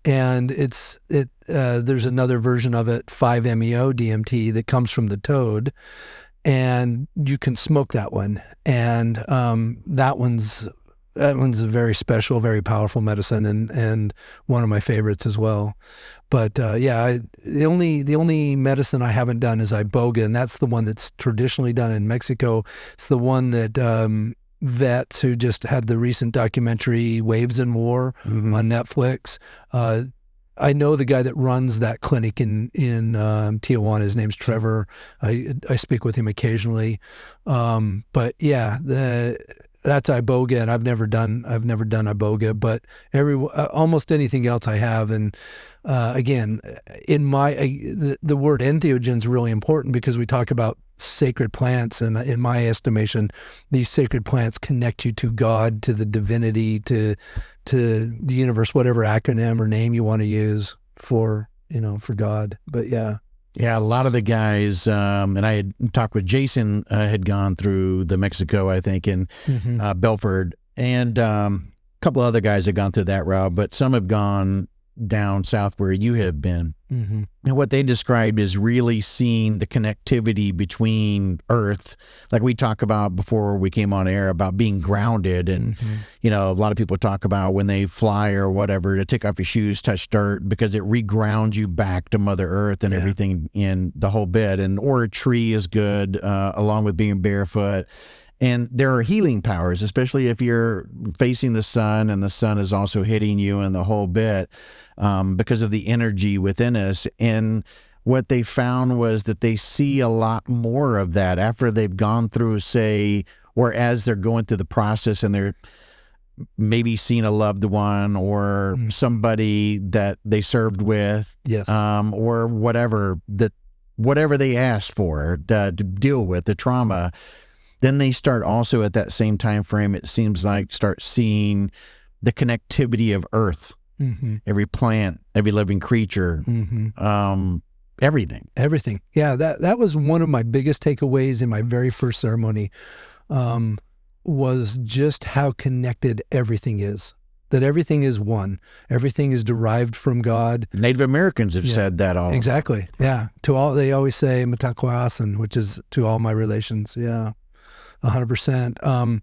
and there's another version of it, 5-MeO DMT, that comes from the toad, and you can smoke that one, and that one's a very special, very powerful medicine, and one of my favorites as well. But the only medicine I haven't done is iboga, and that's the one that's traditionally done in Mexico. It's the one that vets who just had the recent documentary Waves in War on Netflix. I know the guy that runs that clinic in Tijuana. His name's Trevor. I speak with him occasionally. But yeah, that's iboga, and I've never done iboga, but almost anything else I have. And again, the word entheogen is really important because we talk about sacred plants, and in my estimation, these sacred plants connect you to God, to the divinity, to the universe, whatever acronym or name you want to use for God. But yeah. Yeah, a lot of the guys, and I had talked with Jason, had gone through the Mexico, I think, in Belford, and a couple other guys had gone through that route, but some have gone down south where you have been. And what they described is really seeing the connectivity between Earth, like we talk about before we came on air, about being grounded. And, a lot of people talk about when they fly or whatever, to take off your shoes, touch dirt, because it regrounds you back to Mother Earth and everything in the whole bit. Or a tree is good, along with being barefoot. And there are healing powers, especially if you're facing the sun and the sun is also hitting you and the whole bit, because of the energy within us. And what they found was that they see a lot more of that after they've gone through, say, or as they're going through the process and they're maybe seen a loved one or somebody that they served with, Yes. or whatever they asked for to deal with the trauma. Then they start also at that same time frame, it seems like, start seeing the connectivity of Earth, every plant, every living creature, everything. Yeah, that was one of my biggest takeaways in my very first ceremony, was just how connected everything is. That everything is one. Everything is derived from God. Native Americans have said that all. Exactly. Yeah. They always say Matakwasan, which is to all my relations. Yeah. 100%.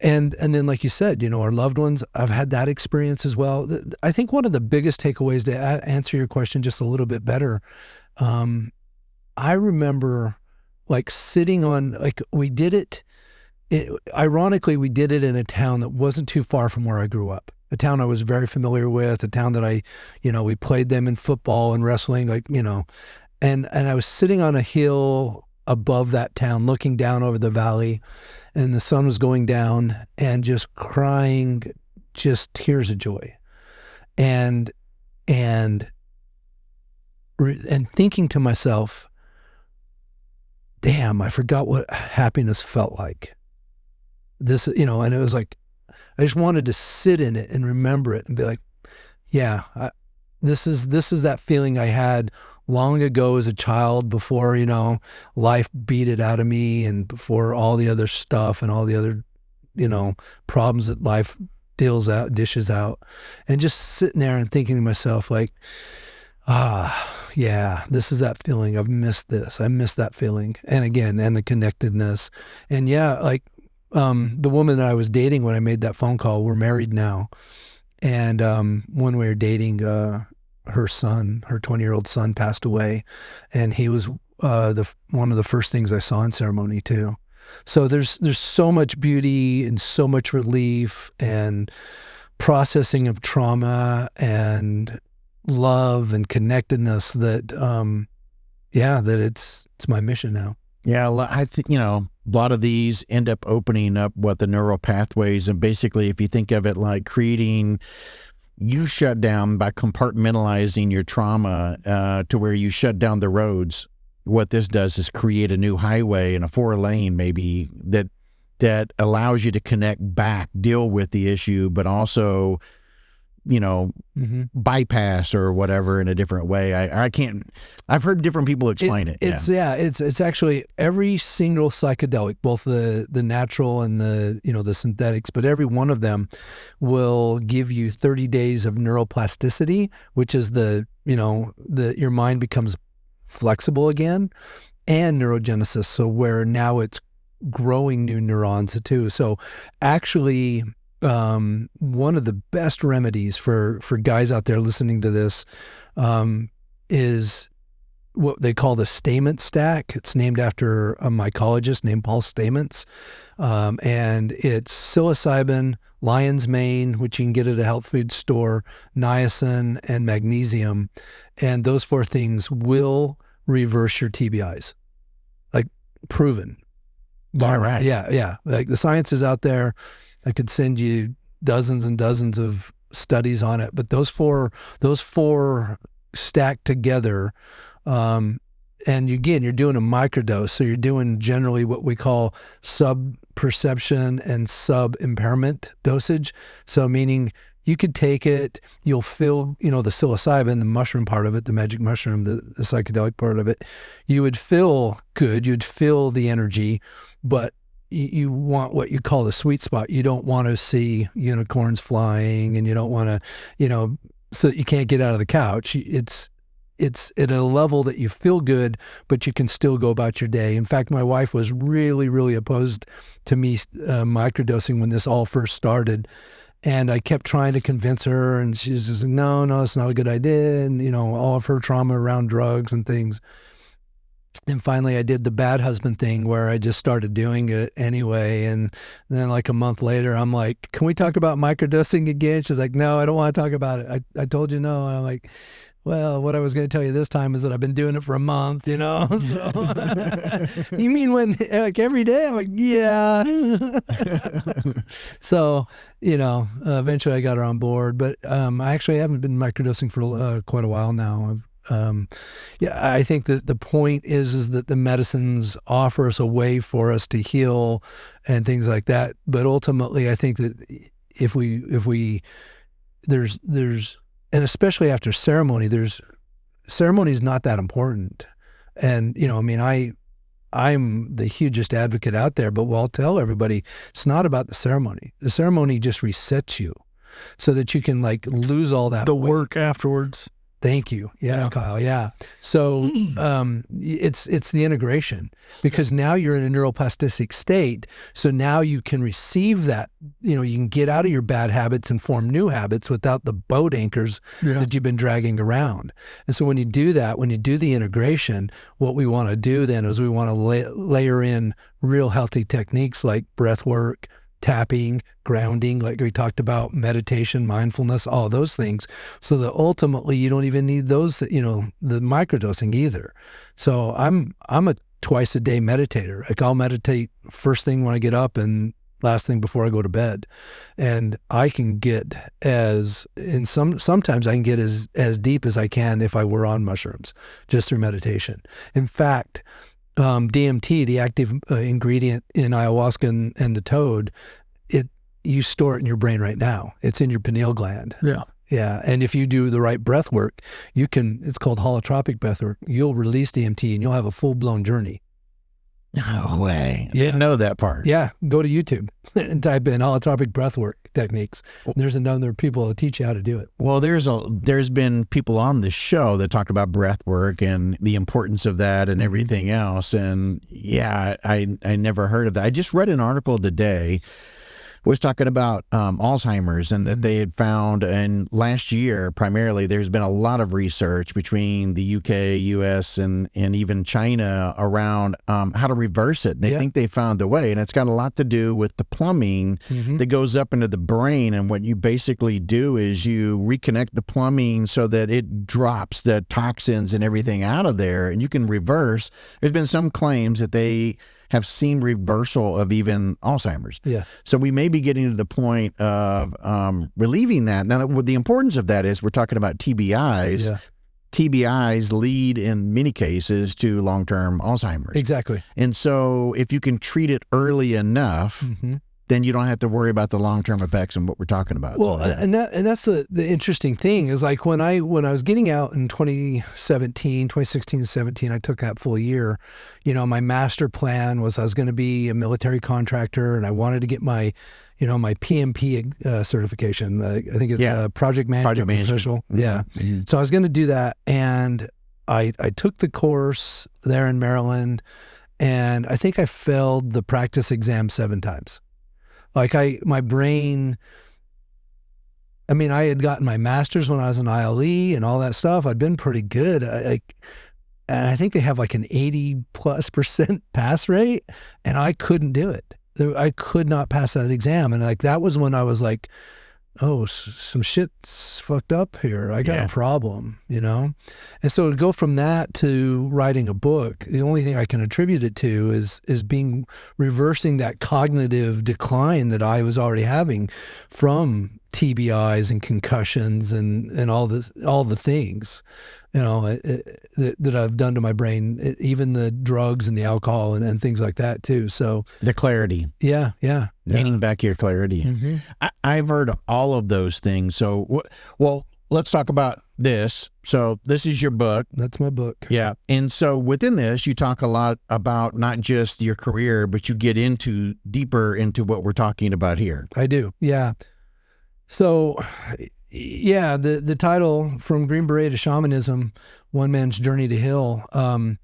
And then, like you said, our loved ones, I've had that experience as well. I think one of the biggest takeaways, to answer your question just a little bit better, I remember sitting on, we did it, ironically, we did it in a town that wasn't too far from where I grew up, a town I was very familiar with, a town that we played them in football and wrestling, and I was sitting on a hill above that town, looking down over the valley, and the sun was going down, and just crying, just tears of joy, and thinking to myself, damn, I forgot what happiness felt like. This, and it was I just wanted to sit in it and remember it and be like, yeah, this is that feeling I had long ago as a child, before, life beat it out of me, and before all the other stuff and all the other, problems that life dishes out, and just sitting there and thinking to myself yeah, this is that feeling. I've missed this. I missed that feeling. And again, and the connectedness. And yeah, the woman that I was dating when I made that phone call, we're married now. And when we were dating, her son, her 20-year-old son, passed away, and he was one of the first things I saw in ceremony too. So there's so much beauty and so much relief and processing of trauma and love and connectedness that that it's my mission now. Yeah, I think a lot of these end up opening up the neural pathways, and basically, if you think of it like creating. You shut down by compartmentalizing your trauma to where you shut down the roads. What this does is create a new highway and a 4-lane maybe that allows you to connect back, deal with the issue, but also, bypass or whatever in a different way. I've heard different people explain it. It's actually every single psychedelic, both the natural and the synthetics, but every one of them will give you 30 days of neuroplasticity, which is your mind becomes flexible again, and neurogenesis. So where now it's growing new neurons too. So actually, one of the best remedies for guys out there listening to this is what they call the Stamets stack. It's named after a mycologist named Paul Stamets, and it's psilocybin, lion's mane, which you can get at a health food store, niacin, and magnesium, and those 4 things will reverse your TBIs, proven. All right. Yeah. The science is out there. I could send you dozens and dozens of studies on it, but those four stacked together, and again, you're doing a microdose, so you're doing generally what we call sub-perception and sub-impairment dosage. So meaning you could take it, you'll feel, the psilocybin, the mushroom part of it, the magic mushroom, the psychedelic part of it, you would feel good, you'd feel the energy, but you want what you call the sweet spot. You don't want to see unicorns flying, and you don't want to, so you can't get out of the couch. It's at a level that you feel good, but you can still go about your day. In fact, my wife was really, really opposed to me microdosing when this all first started. And I kept trying to convince her, and she's just like, no, it's not a good idea. And, all of her trauma around drugs and things. And finally, I did the bad husband thing where I just started doing it anyway. And then a month later, I'm like, can we talk about microdosing again? She's like, no, I don't want to talk about it. I told you no. And I'm like, Well, what I was going to tell you this time is that I've been doing it for a month, you know? So, you mean when, like, every day? I'm like, yeah. So, you know, eventually I got her on board, but I actually haven't been microdosing for quite a while now. Yeah, I think that the point is that the medicines offer us a way for us to heal and things like that. But ultimately, I think that if we there's and especially after ceremony, ceremony is not that important. And, you know, I mean, I'm the hugest advocate out there, but I'll tell everybody, it's not about the ceremony. The ceremony just resets you so that you can, like, lose all that The weight. work afterwards. Thank you. Yeah, Kyle. Yeah. So it's the integration, because now you're in a neuroplastic state. So now you can receive that, you know, you can get out of your bad habits and form new habits without the boat anchors that you've been dragging around. And so when you do that, when you do the integration, what we want to do then is we want to layer in real healthy techniques like breath work, tapping, grounding, like we talked about, meditation, mindfulness, all those things, so that ultimately you don't even need those, you know, the microdosing either. So I'm a twice a day meditator. Like, I'll meditate first thing when I get up and last thing before I go to bed. And I can get sometimes I can get as deep as I can if I were on mushrooms, just through meditation. In fact, DMT, the active ingredient in ayahuasca and the toad, you store it in your brain right now. It's in your pineal gland. Yeah. Yeah. And if you do the right breath work, it's called holotropic breath work. You'll release DMT and you'll have a full-blown journey. No way. I didn't know that part. Yeah. Go to YouTube and type in holotropic breath work techniques. There's a number of people that teach you how to do it. Well, there's been people on this show that talk about breath work and the importance of that and everything else. And yeah, I never heard of that. I just read an article today, was talking about Alzheimer's, and that they had found, and last year primarily, there's been a lot of research between the UK, US, and even China around how to reverse it. They think they found the way, and it's got a lot to do with the plumbing that goes up into the brain. And what you basically do is you reconnect the plumbing so that it drops the toxins and everything out of there, and you can reverse. There's been some claims that they have seen reversal of even Alzheimer's. Yeah. So we may be getting to the point of relieving that. Now, what the importance of that is, we're talking about TBIs. Yeah. TBIs lead in many cases to long-term Alzheimer's. Exactly. And so if you can treat it early enough, then you don't have to worry about the long-term effects and what we're talking about. Well, and that's the interesting thing is, like, when I was getting out in 2016, 17, I took that full year. You know, my master plan was I was going to be a military contractor, and I wanted to get my, you know, my PMP certification. I think it's project management official. Yeah. So I was going to do that, and I took the course there in Maryland, and I think I failed the practice exam 7 times. Like, my brain, I mean, I had gotten my master's when I was in ILE and all that stuff. I'd been pretty good. And I think they have like an 80+% pass rate, and I couldn't do it. I could not pass that exam. And like, that was when I was like, oh, some shit's fucked up here. I got a problem, you know? And so to go from that to writing a book, the only thing I can attribute it to is reversing that cognitive decline that I was already having from TBIs and concussions and all the things, you know, that I've done to my brain, even the drugs and the alcohol and things like that too. So the clarity. Yeah. Gaining back your clarity. I've heard all of those things. So, well, let's talk about this. So this is your book. That's my book. Yeah. And so within this, you talk a lot about not just your career, but you get deeper into what we're talking about here. I do. Yeah. So, yeah, the title, From Green Beret to Shamanism, One Man's Journey to Heal.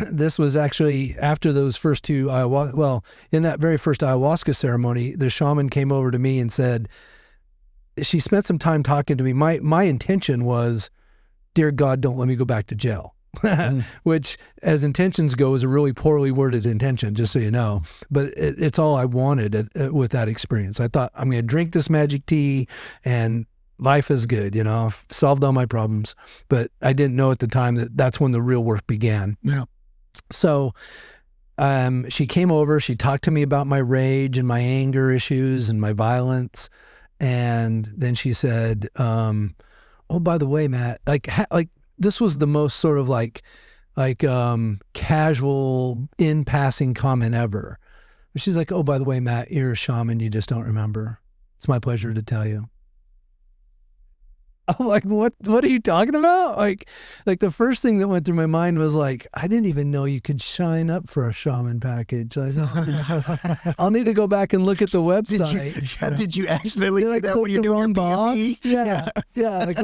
This was actually after those first 2 ayahuasca. Well, in that very first ayahuasca ceremony, the shaman came over to me and said, she spent some time talking to me. My intention was, dear God, don't let me go back to jail. Which, as intentions go, is a really poorly worded intention, just so you know. But it's all I wanted with that experience. I thought, I'm going to drink this magic tea, and life is good, you know, I've solved all my problems. But I didn't know at the time that that's when the real work began. Yeah. So she came over, she talked to me about my rage and my anger issues and my violence. And then she said, oh, by the way, Matt, like this was the most sort of like casual in passing comment ever. She's like, oh, by the way, Matt, you're a shaman. You just don't remember. It's my pleasure to tell you. I'm like, what are you talking about? Like the first thing that went through my mind was like, I didn't even know you could sign up for a shaman package. Like, I'll need to go back and look at the website. Did you accidentally do that when you're doing your PMP? Yeah. Like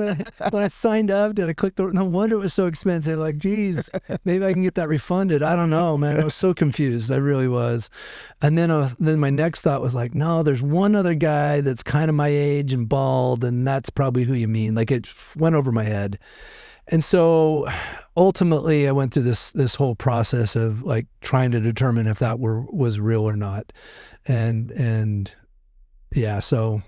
when I signed up, did I click no wonder it was so expensive. Like, geez, maybe I can get that refunded. I don't know, man. I was so confused. I really was. And then my next thought was like, no, there's one other guy that's kind of my age and bald, and that's probably who you mean. Like it went over my head. And so ultimately I went through this whole process of like trying to determine if that was real or not. And yeah, so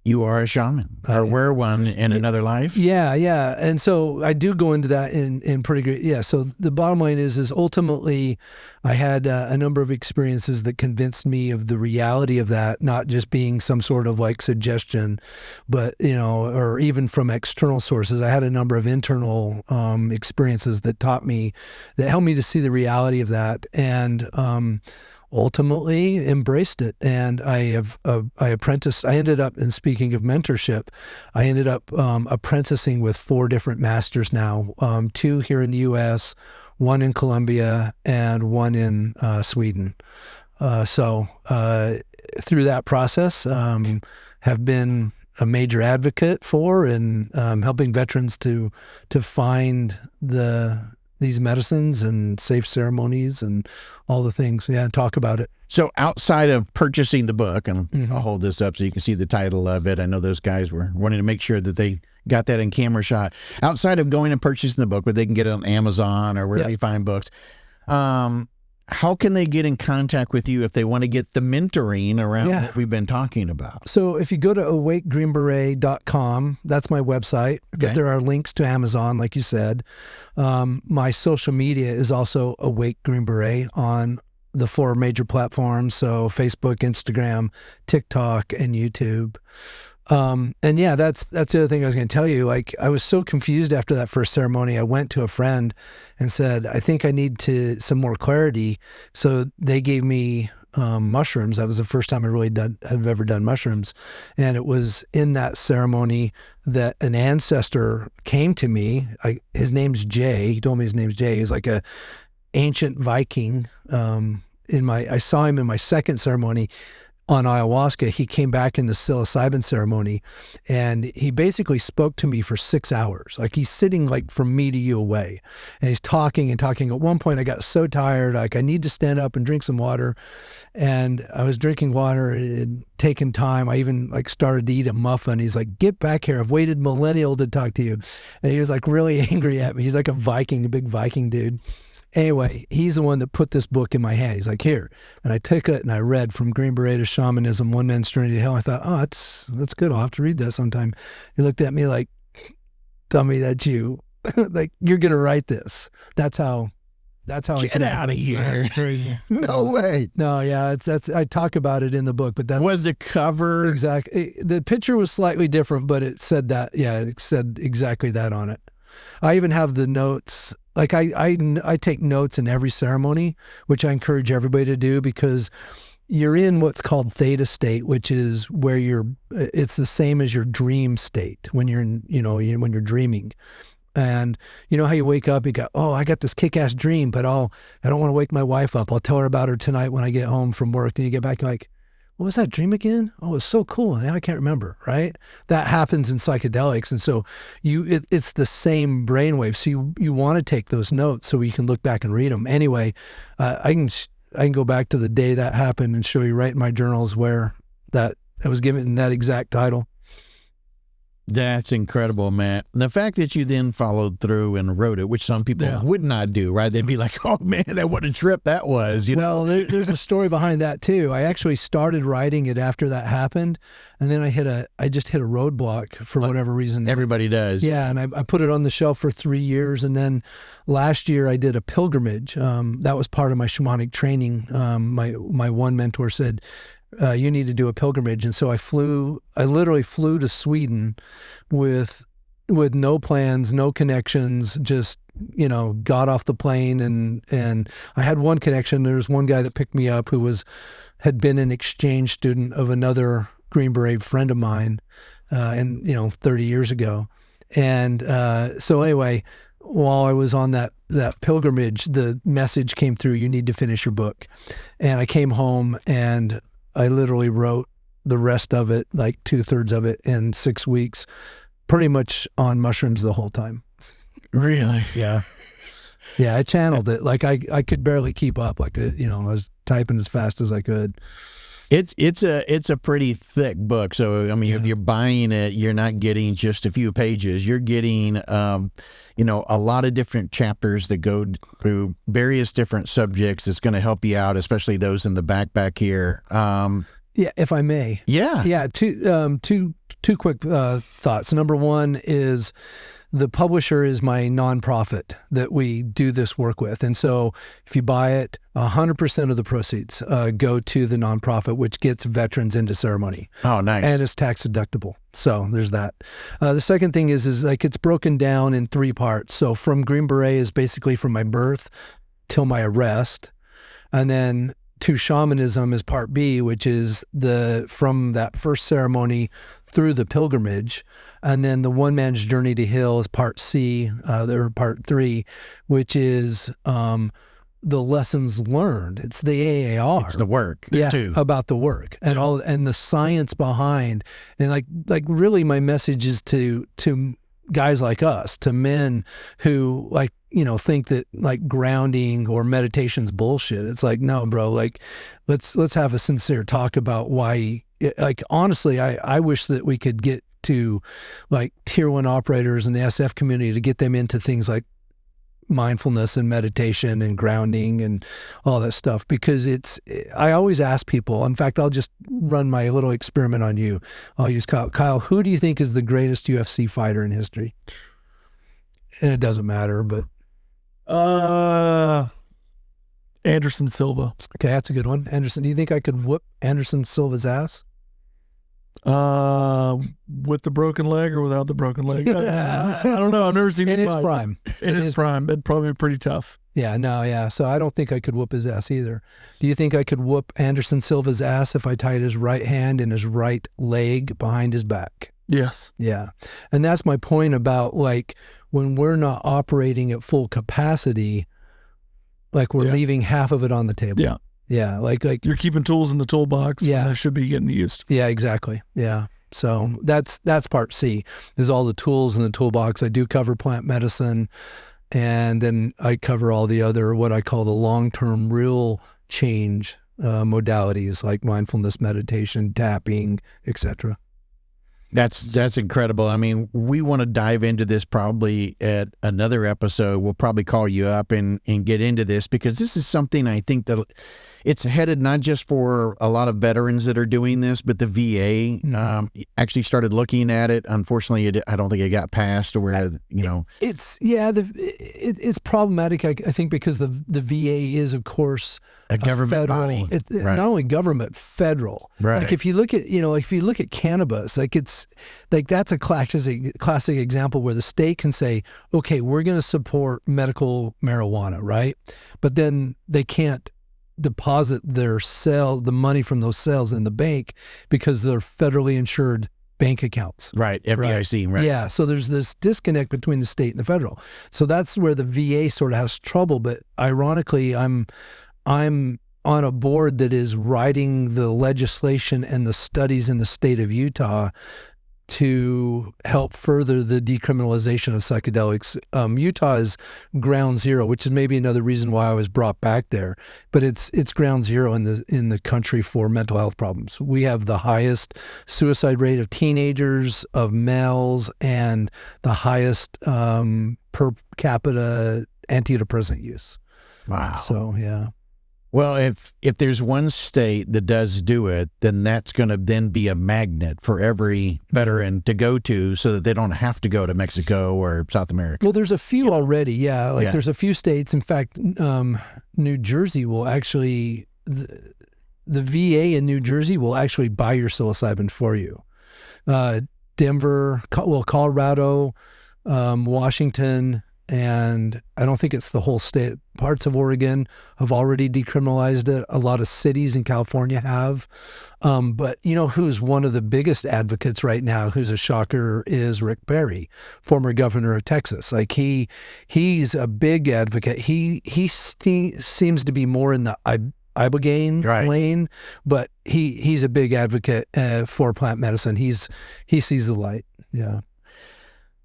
you are a shaman, or were one in another life? Yeah. And so I do go into that in pretty great, yeah. So the bottom line is ultimately I had a number of experiences that convinced me of the reality of that, not just being some sort of like suggestion, but, you know, or even from external sources. I had a number of internal experiences that helped me to see the reality of that. And ultimately embraced it. And I apprenticed, I ended up, and speaking of mentorship, I ended up apprenticing with 4 different masters now, 2 here in the US, 1 in Colombia, and 1 in Sweden. So through that process, have been a major advocate for and helping veterans to find these medicines and safe ceremonies and all the things. Yeah, and talk about it. So outside of purchasing the book, and I'll hold this up so you can see the title of it. I know those guys were wanting to make sure that they got that in camera shot. Outside of going and purchasing the book, where they can get it on Amazon or wherever you find books, how can they get in contact with you if they want to get the mentoring around what we've been talking about? So if you go to awakegreenberet.com, that's my website. Okay. There are links to Amazon, like you said. My social media is also Awake Green Beret on the 4 major platforms. So Facebook, Instagram, TikTok, and YouTube. And yeah, that's the other thing I was going to tell you. Like, I was so confused after that first ceremony. I went to a friend and said, I think I need some more clarity. So they gave me mushrooms. That was the first time I've ever done mushrooms. And it was in that ceremony that an ancestor came to me. His name's Jay. He told me his name's Jay. He's like a ancient Viking. I saw him in my second ceremony on ayahuasca. He came back in the psilocybin ceremony, and he basically spoke to me for 6 hours. Like, he's sitting like from me to you away, and he's talking and talking. At one point I got so tired, like I need to stand up and drink some water. And I was drinking water. It had taken time. I even like started to eat a muffin. He's like, get back here. I've waited millennial to talk to you. And he was like really angry at me. He's like a big Viking dude. Anyway, he's the one that put this book in my hand. He's like, here. And I took it and I read From Green Beret to Shamanism, One Man's Journey to Hell. I thought, oh, that's good. I'll have to read that sometime. He looked at me like, tell me that like, you're going to write this. That's how Get out of here. That's crazy. No way. No, yeah, I talk about it in the book, but that was the cover. Exactly. The picture was slightly different, but it said that, it said exactly that on it. I even have the notes. Like I take notes in every ceremony, which I encourage everybody to do, because you're in what's called theta state, which is where it's the same as your dream state when you're when you're dreaming. And you know how you wake up, you go, oh, I got this kick-ass dream, but I don't want to wake my wife up. I'll tell her about her tonight when I get home from work. And you get back, you're like, what was that dream again? Oh, it was so cool. Now I can't remember, right? That happens in psychedelics. And so it's the same brainwave. So you want to take those notes so you can look back and read them. Anyway, I can go back to the day that happened and show you right in my journals where that I was given that exact title. That's incredible, Matt. The fact that you then followed through and wrote it, which some people would not do, right? They'd be like, oh, man, what a trip that was. You know? Well, there's a story behind that, too. I actually started writing it after that happened, and then I just hit a roadblock for whatever reason. Everybody does. Yeah, and I put it on the shelf for 3 years, and then last year I did a pilgrimage. That was part of my shamanic training. My one mentor said, you need to do a pilgrimage. And so I literally flew to Sweden with no plans, no connections, just, got off the plane and I had one connection. There was one guy that picked me up who had been an exchange student of another Green Beret friend of mine, 30 years ago. And so anyway, while I was on that pilgrimage, the message came through, you need to finish your book. And I came home and I literally wrote the rest of it, like 2/3 of it in 6 weeks, pretty much on mushrooms the whole time. Really? Yeah. Yeah, I channeled it. Like I could barely keep up. Like, I was typing as fast as I could. It's a pretty thick book. So, I mean, if you're buying it, you're not getting just a few pages. You're getting, a lot of different chapters that go through various different subjects. It's going to help you out, especially those in the back here. Yeah, if I may. Yeah. Yeah. Two quick thoughts. Number one is the publisher is my nonprofit that we do this work with. And so if you buy it, 100% of the proceeds go to the nonprofit, which gets veterans into ceremony. Oh, nice. And it's tax deductible. So there's that. The second thing is like it's broken down in 3 parts. So from Green Beret is basically from my birth till my arrest. And then to shamanism is part B, which is from that first ceremony through the pilgrimage. And then the one man's journey to heal is part C, or part 3, which is the lessons learned. It's the AAR. It's the work, too. About the work and and the science behind. And like really, my message is to guys like us, to men who think that like grounding or meditation's bullshit. It's like, no, bro. Like, let's have a sincere talk about why. Like, honestly, I wish that we could get to like tier 1 operators in the SF community to get them into things like mindfulness and meditation and grounding and all that stuff, because I always ask people, in fact, I'll just run my little experiment on you. I'll use Kyle. Kyle, who do you think is the greatest UFC fighter in history? And it doesn't matter, but Anderson Silva. Okay, that's a good one. Anderson, do you think I could whoop Anderson Silva's ass? With the broken leg or without the broken leg? I don't know. I've never seen him in fight. His prime. In his prime, it'd probably be pretty tough. Yeah, no, yeah. So I don't think I could whoop his ass either. Do you think I could whoop Anderson Silva's ass if I tied his right hand and his right leg behind his back? Yes. Yeah. And that's my point about like when we're not operating at full capacity, like we're leaving half of it on the table. Yeah. Yeah, like you're keeping tools in the toolbox. Yeah, that should be getting used. Yeah, exactly. Yeah, so that's part C. Is all the tools in the toolbox. I do cover plant medicine, and then I cover all the other what I call the long-term real change modalities like mindfulness, meditation, tapping, etc. That's incredible. I mean, we want to dive into this probably at another episode. We'll probably call you up and get into this, because this is something I think that it's headed not just for a lot of veterans that are doing this, but the VA actually started looking at it. Unfortunately, I don't think it got passed, or it's problematic. I think because the VA is, of course, a government federal body. Not only government, federal. Right. Like if you look at cannabis, like it's like that's a classic example where the state can say, okay, we're going to support medical marijuana, right? But then they can't deposit the money from those sales in the bank because they're federally insured bank accounts. Right, FDIC, right. Yeah, so there's this disconnect between the state and the federal. So that's where the VA sort of has trouble, but ironically, I'm on a board that is writing the legislation and the studies in the state of Utah to help further the decriminalization of psychedelics. Utah is ground zero, which is maybe another reason why I was brought back there. But it's ground zero in the country for mental health problems. We have the highest suicide rate of teenagers, of males, and the highest per capita antidepressant use. Wow. So yeah. Well, if there's one state that does do it, then that's going to then be a magnet for every veteran to go to, so that they don't have to go to Mexico or South America. Well, there's a few already. Yeah, there's a few states. In fact, New Jersey will actually the VA in New Jersey will actually buy your psilocybin for you. Denver, Colorado, Washington. And I don't think it's the whole state. Parts of Oregon have already decriminalized it. A lot of cities in California have. But you know who's one of the biggest advocates right now, who's a shocker, is Rick Perry, former governor of Texas. Like he's a big advocate. He seems to be more in the ibogaine lane, but he's a big advocate for plant medicine. He sees the light. Yeah.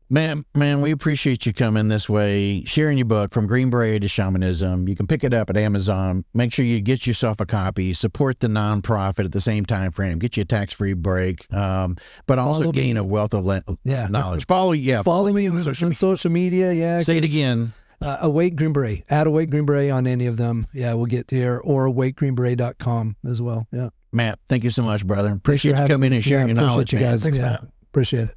Man, we appreciate you coming this way, sharing your book, From Green Beret to Shamanism. You can pick it up at Amazon. Make sure you get yourself a copy. Support the nonprofit at the same time frame. Get you a tax-free break, but also gain a wealth of knowledge. Follow me on social media. Yeah. Say it again. Awake Green Beret. Add Awake Green Beret on any of them. Yeah, we'll get there. Or awakegreenberet.com as well. Yeah. Matt, thank you so much, brother. Appreciate you coming in and sharing your knowledge. You guys. Thanks, Matt. Appreciate it.